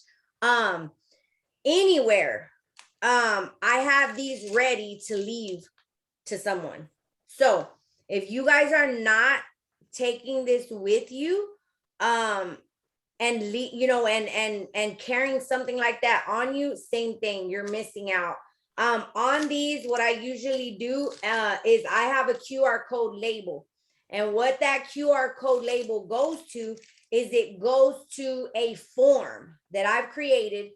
Anywhere, I have these ready to leave to someone. So if you guys are not taking this with you, and carrying something like that on you, same thing, you're missing out. On these, what I usually do is I have a QR code label. And what that QR code label goes to is it goes to a form that I've created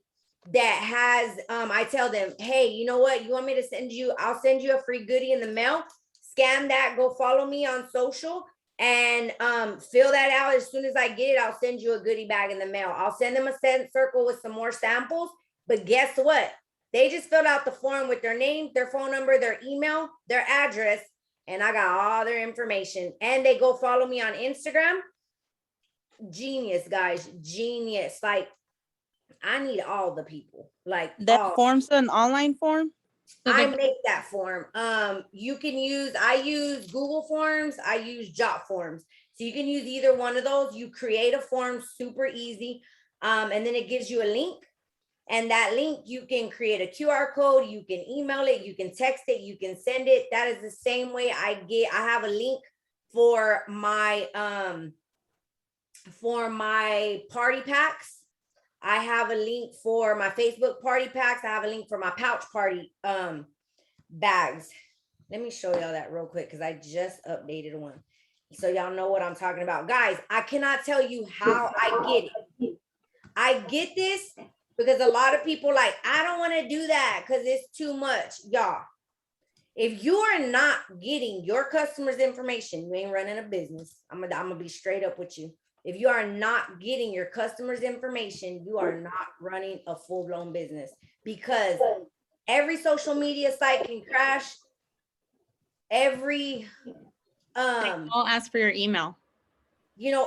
that has, I tell them, hey, you know what? You want me to send you, I'll send you a free goodie in the mail. Scan that, go follow me on social, and fill that out. As soon as I get it, I'll send you a goodie bag in the mail. I'll send them a scent circle with some more samples. But guess what? They just filled out the form with their name, their phone number, their email, their address, and I got all their information. And they go follow me on Instagram. Genius, guys, genius. Like, I need all the people. Like, That form's an online form? I make that form. You can use, I use Google Forms, I use Jot Forms. So you can use either one of those. You create a form, super easy. And then it gives you a link. And that link, you can create a QR code, you can email it, you can text it, you can send it. That is the same way I have a link for my party packs. I have a link for my Facebook party packs. I have a link for my pouch party bags. Let me show y'all that real quick because I just updated one. So y'all know what I'm talking about. Guys, I cannot tell you how I get it. I get this because a lot of people like, I don't want to do that because it's too much. Y'all, if you are not getting your customers' information, you ain't running a business. I'm gonna be straight up with you. If you are not getting your customers' information, you are not running a full-blown business, because every social media site can crash. Every I'll ask for your email.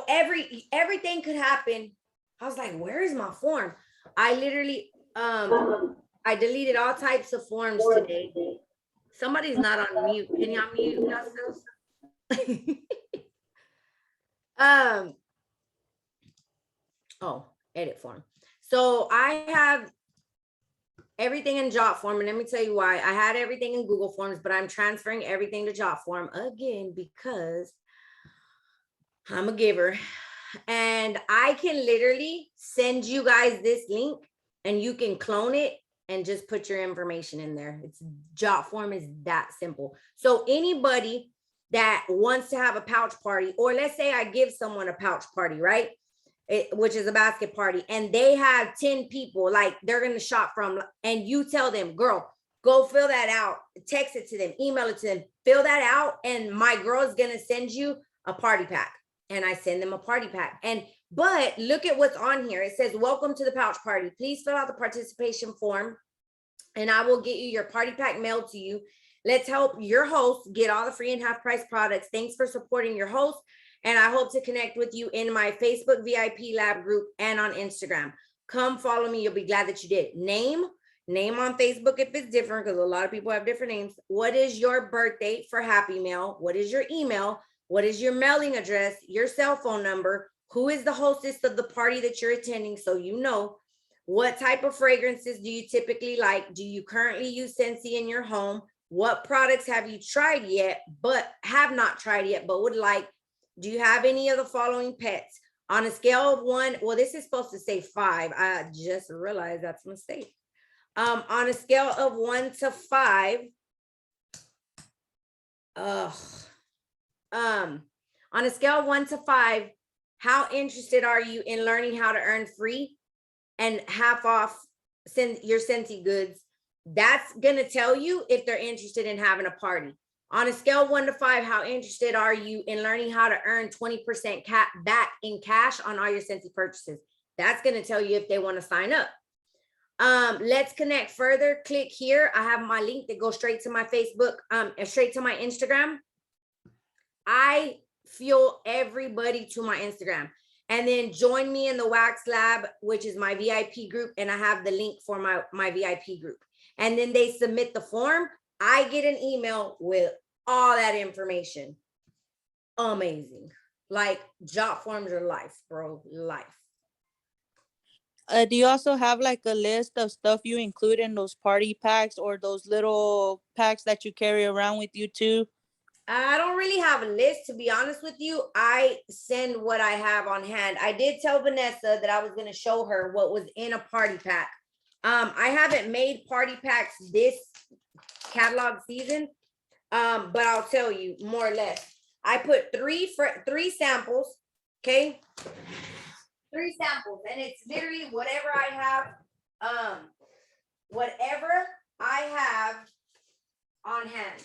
Everything could happen. I was like, where is my form? I literally I deleted all types of forms today. Somebody's not on mute. Can y'all mute yourselves? Edit form. So I have everything in Jot form, and let me tell you why. I had everything in Google Forms, but I'm transferring everything to Jot form again because I'm a giver. And I can literally send you guys this link and you can clone it and just put your information in there. It's Jot form is that simple. So anybody that wants to have a pouch party, or let's say I give someone a pouch party, right? Which is a basket party, and they have 10 people, like they're going to shop from, and you tell them, girl, go fill that out, text it to them, email it to them, fill that out. And my girl is going to send you a party pack. And I send them a party pack. But look at what's on here. It says, welcome to the pouch party. Please fill out the participation form and I will get you your party pack mailed to you. Let's help your host get all the free and half price products. Thanks for supporting your host. And I hope to connect with you in my Facebook VIP Lab group and on Instagram. Come follow me. You'll be glad that you did. Name on Facebook if it's different, because a lot of people have different names. What is your birth date for Happy Mail? What is your email? What is your mailing address? Your cell phone number? Who is the hostess of the party that you're attending, so you know? What type of fragrances do you typically like? Do you currently use Scentsy in your home? What products have you tried yet, but have not tried yet, but would like? Do you have any of the following pets? On a scale of 1, well, this is supposed to say 5. I just realized that's a mistake. On a scale of 1 to 5, on a scale of 1 to 5, how interested are you in learning how to earn free and half off your Scentsy goods That's gonna tell you if they're interested in having a party. On a scale 1 to 5, how interested are you in learning how to earn 20% back in cash on all your Scentsy purchases? That's gonna tell you if they want to sign up. Let's connect further. Click here. I have my link that goes straight to my Facebook, and straight to my Instagram. I fuel everybody to my Instagram. And then join me in the Wax Lab, which is my VIP group. And I have the link for my VIP group. And then they submit the form. I get an email with all that information. Amazing. Like job forms your life, bro. Life. Do you also have like a list of stuff you include in those party packs or those little packs that you carry around with you too? I don't really have a list, to be honest with you. I send what I have on hand. I did tell Vanessa that I was going to show her what was in a party pack. I haven't made party packs this catalog season, but I'll tell you more or less. I put three samples, okay? 3 samples, and it's literally whatever I have on hand.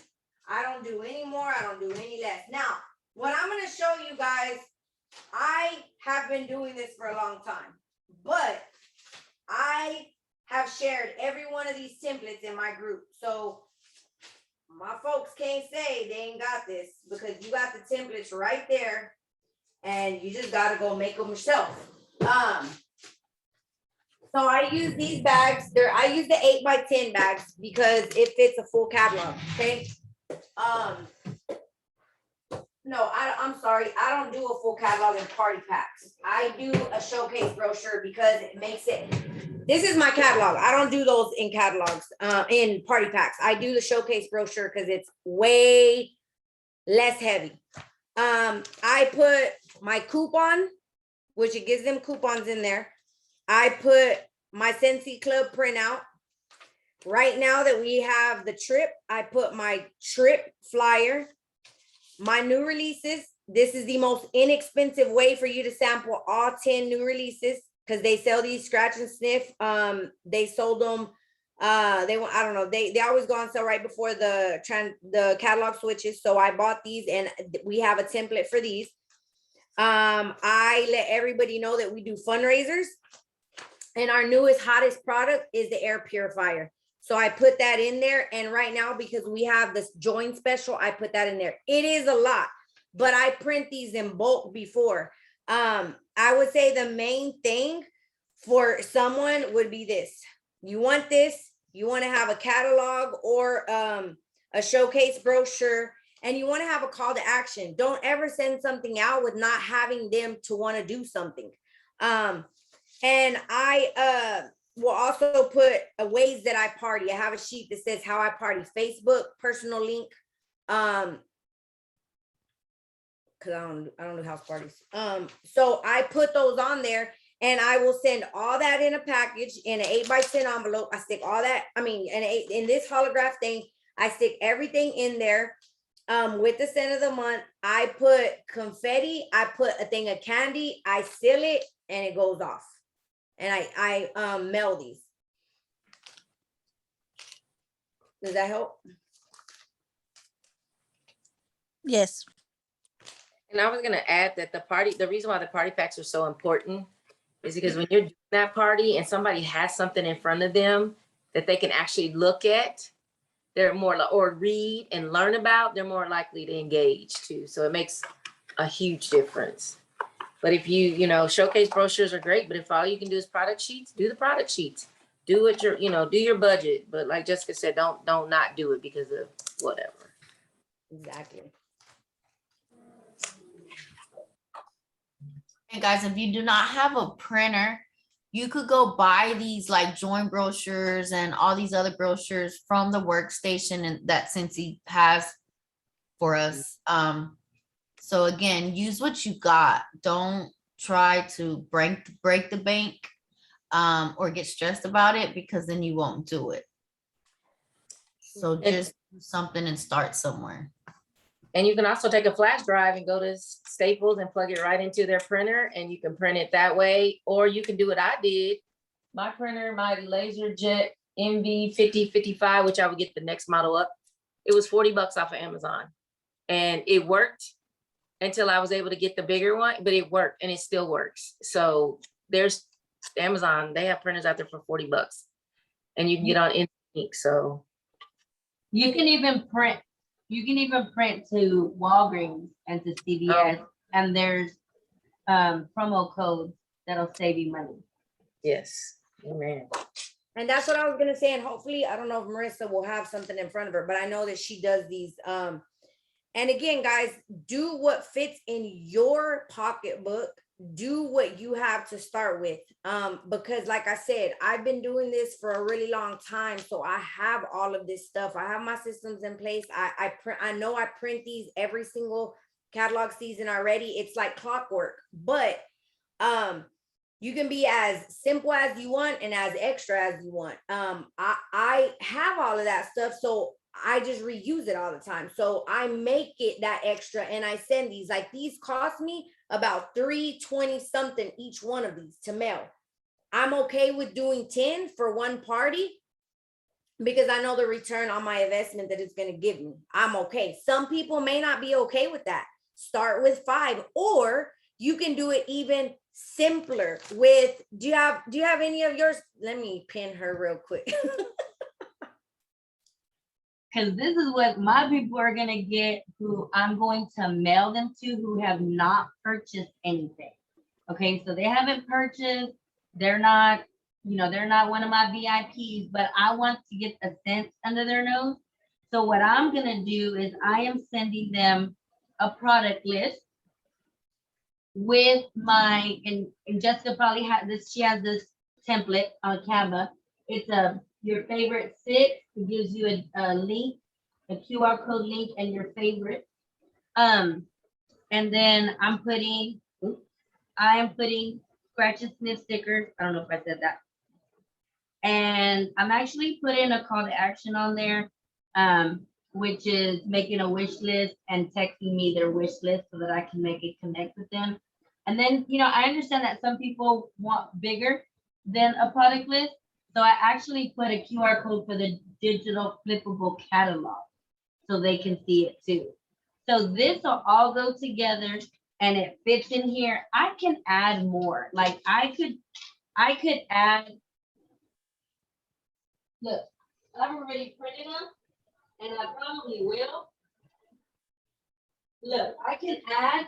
I don't do any more, I don't do any less. Now, what I'm gonna show you guys, I have been doing this for a long time, but I have shared every one of these templates in my group. So my folks can't say they ain't got this, because you got the templates right there and you just gotta go make them yourself. So I use these bags. I use the 8x10 bags because it fits a full catalog. Okay. No, I'm sorry. I don't do a full catalog in party packs. I do a showcase brochure because it makes it. This is my catalog. I don't do those in catalogs, in party packs. I do the showcase brochure because it's way less heavy. I put my coupon, which it gives them coupons in there. I put my Scentsy Club printout. Right now that we have the trip, I put my trip flyer, my new releases. This is the most inexpensive way for you to sample all 10 new releases because they sell these scratch and sniff. They sold them. I don't know. They always go on sale right before the catalog switches. So I bought these, and we have a template for these. I let everybody know that we do fundraisers, and our newest, hottest product is the air purifier. So I put that in there. And right now, because we have this join special, I put that in there. It is a lot, but I print these in bulk before. I would say the main thing for someone would be this. You want this, you want to have a catalog or a showcase brochure, and you want to have a call to action. Don't ever send something out with not having them to want to do something. And I will also put ways that I party. I have a sheet that says how I party. Facebook, personal link. Because I don't do house parties. So I put those on there, and I will send all that in a package in an 8x10 envelope. I stick all that, in this holograph thing, I stick everything in there. With the scent of the month, I put confetti, I put a thing of candy, I seal it, and it goes off. And I mail these. Does that help? Yes. And I was gonna add that the reason why the party packs are so important is because when you're doing that party and somebody has something in front of them that they can actually look at, they're more or read and learn about, they're more likely to engage too. So it makes a huge difference. But if you showcase brochures are great, but if all you can do is product sheets, do the product sheets. Do what do your budget. But like Jessica said, don't not do it because of whatever. Exactly. And guys, if you do not have a printer, you could go buy these like joint brochures and all these other brochures from the workstation and that Scentsy has for us. So again, use what you got. Don't try to break the bank or get stressed about it, because then you won't do it. So just do something and start somewhere. And you can also take a flash drive and go to Staples and plug it right into their printer, and you can print it that way. Or you can do what I did. My printer, my laser jet MV 5055, which I would get the next model up. It was $40 off of Amazon. And it worked until I was able to get the bigger one, but it worked and it still works. So there's Amazon, they have printers out there for $40 and you can get on ink. So You can even print to Walgreens and to CVS, and there's promo codes that'll save you money. yes, amen. And that's what I was gonna say. And hopefully, I don't know if Marissa will have something in front of her, but I know that she does these. And again, guys, do what fits in your pocketbook. Do what you have to start with. Because like I said, I've been doing this for a really long time. So I have all of this stuff. I have my systems in place. I know I print these every single catalog season already. It's like clockwork, but you can be as simple as you want and as extra as you want. I have all of that stuff. So I just reuse it all the time. So I make it that extra and I send these. Like these cost me about $3.20 something each one of these to mail. I'm okay with doing 10 for one party because I know the return on my investment that it's going to give me. I'm okay. Some people may not be okay with that. Start with 5, or you can do it even simpler with, do you have any of yours? Let me pin her real quick. Because this is what my people are going to get, who I'm going to mail them to, who have not purchased anything. Okay, so they haven't purchased. They're not, they're not one of my VIPs, but I want to get the scent under their nose. So what I'm going to do is I am sending them a product list with my, and Jessica probably had this, she has this template on Canva. It's your favorite 6. It gives you a link, a QR code link, and your favorite. And then I am putting scratch and sniff stickers. I don't know if I said that. And I'm actually putting a call to action on there, which is making a wish list and texting me their wish list so that I can make it connect with them. And then, I understand that some people want bigger than a product list. So I actually put a QR code for the digital flippable catalog so they can see it too. So this will all go together and it fits in here. I can add more. Like I could add, look, I've already printed them and I probably will. Look, I can add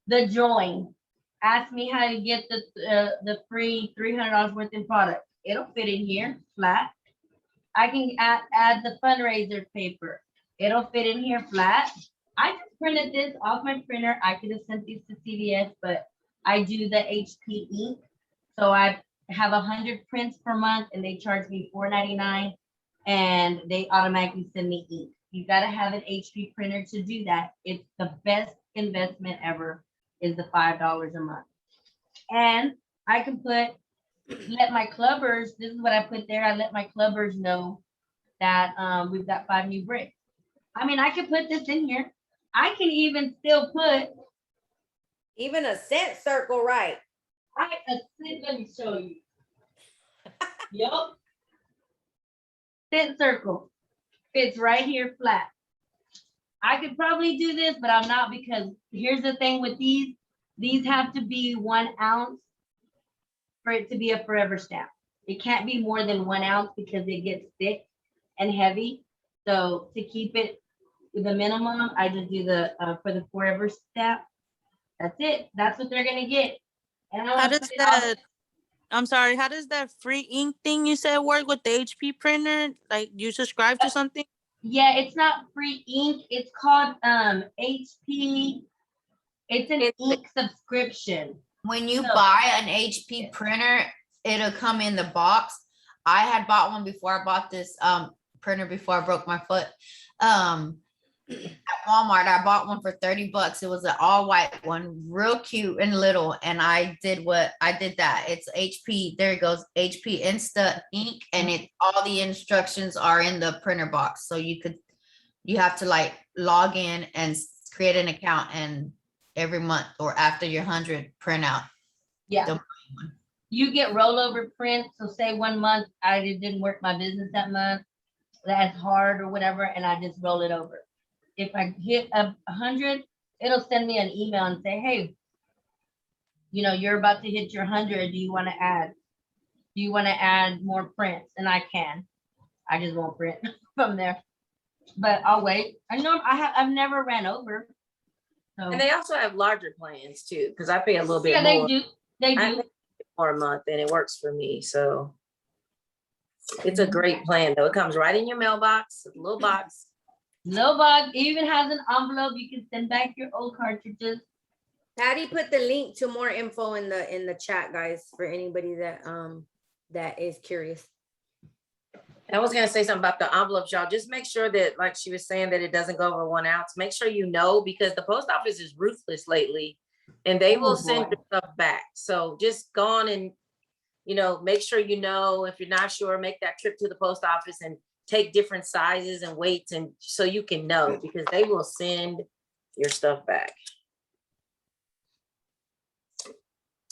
the join. Ask me how to get the free $300 worth in product. It'll fit in here flat. I can add the fundraiser paper. It'll fit in here flat. I just printed this off my printer. I could have sent these to CVS, but I do the HP ink. So I have 100 prints per month and they charge me $4.99 and they automatically send me ink. You got to have an HP printer to do that. It's the best investment ever, is the $5 a month. And I can let my clubbers, this is what I put there. I let my clubbers know that we've got 5 new bricks. I mean, I can put this in here. I can even still put even a scent circle, right? Let me show you. Yup. Scent circle fits right here flat. I could probably do this, but I'm not, because here's the thing with these. These have to be 1 ounce for it to be a forever stamp. It can't be more than 1 ounce because it gets thick and heavy. So to keep it with the minimum, I just do the for the forever stamp. That's it. That's what they're gonna get. And how does that? I'm sorry. How does that free ink thing you said work with the HP printer? Like, you subscribe to something? Yeah, it's not free ink. It's called HP. It's an ink subscription. When you buy an HP printer, it'll come in the box. I had bought one before I bought this printer before I broke my foot. At Walmart, I bought one for $30. It was an all white one, real cute and little. And I did that. It's HP. There it goes. HP Insta ink. And all the instructions are in the printer box. So you have to like log in and create an account, and every month or after your 100 print out. Yeah. you get rollover prints. So say 1 month I didn't work my business that month, that's hard or whatever, and I just roll it over. If I hit 100, it'll send me an email and say, hey, you know, you're about to hit your 100. Do you want to add? Do you want to add more prints? And I can. I just won't print from there. But I'll wait. I know I've never ran over. So And they also have larger plans too, because I pay a little bit yeah, more. they do. They I do. pay more a month and it works for me. So it's a great plan though. It comes right in your mailbox, a little box. Little bug even has an envelope. You can send back your old cartridges. Patty put the link to more info in the chat, guys, for anybody that that is curious. I was gonna say something about the envelopes, y'all. Just make sure that, like she was saying, that it doesn't go over 1 ounce. Make sure you know, because the post office is ruthless lately, and they will send your stuff back. So just go on and, you know, make sure you know. If you're not sure, make that trip to the post office and take different sizes and weights, and so you can know, because they will send your stuff back.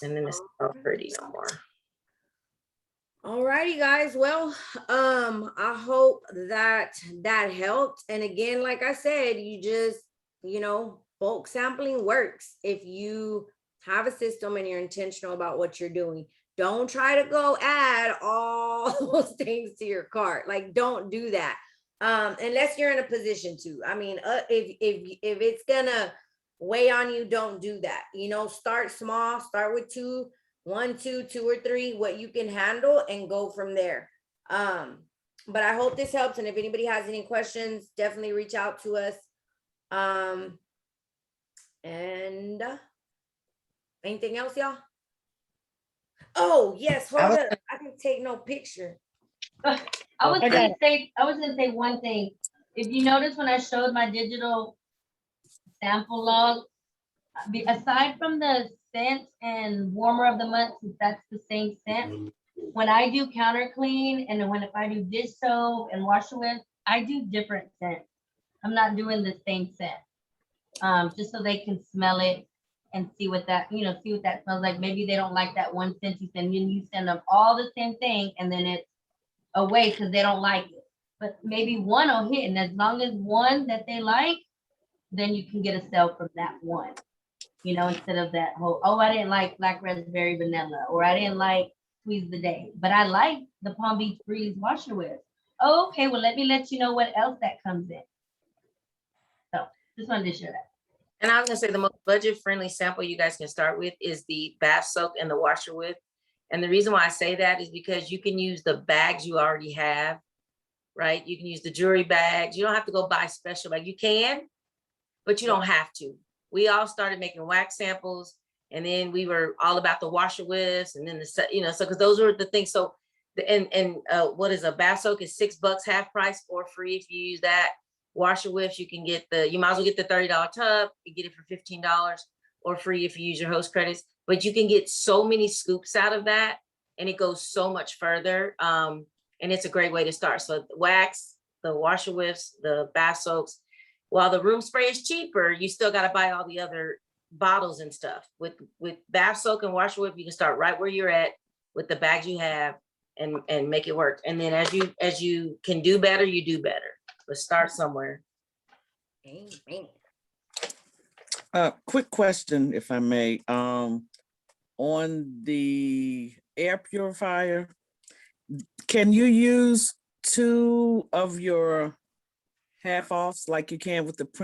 And then it's not pretty no more. All righty, guys. Well, I hope that helped. And again, like I said, you just, you know, bulk sampling works if you have a system and you're intentional about what you're doing. Don't try to go add all those things to your cart. Like, don't do that. Unless you're in a position to. I mean, if it's gonna weigh on you, don't do that. You know, start small, start with 1, 2 or 3, what you can handle, and go from there. But I hope this helps. And if anybody has any questions, definitely reach out to us. And anything else, y'all? Oh, yes, hold up. I didn't take no picture. I was gonna say one thing. If you notice when I showed my digital sample log, aside from the scent and warmer of the month, since that's the same scent, when I do counter clean and if I do dish soap and wash with, I do different scents. I'm not doing the same scent. Just so they can smell it and see what that, you know, see what that smells like. Maybe they don't like that one scent you send, and you send them all the same thing, and then it's away because they don't like it. But maybe one will hit, and as long as one that they like, then you can get a sale from that one. You know, instead of that whole, oh, I didn't like black raspberry vanilla, or I didn't like squeeze the day, but I like the Palm Beach Breeze washer with. Oh, okay, well, let me let you know what else that comes in. So just wanted to share that. And I was gonna say the most budget-friendly sample you guys can start with is the bath soak and the washer with. And the reason why I say that is because you can use the bags you already have, right? You can use the jewelry bags. You don't have to go buy special bag. You can, but you don't have to. We all started making wax samples, and then we were all about the washer whiffs, and then the, you know, so because those were the things. So what is a bath soak is $6 half price or free if you use that. Washer whiffs, you can get you might as well get the $30 tub. You get it for $15 or free if you use your host credits. But you can get so many scoops out of that, and it goes so much further. And it's a great way to start. So the wax, the washer whiffs, the bath soaks. While the room spray is cheaper, you still got to buy all the other bottles and stuff. With bath soak and washer whiff, you can start right where you're at with the bags you have and make it work. And then as you can do better, you do better. But start somewhere. Quick question, if I may. On the air purifier, can you use 2 of your half offs like you can with the premium?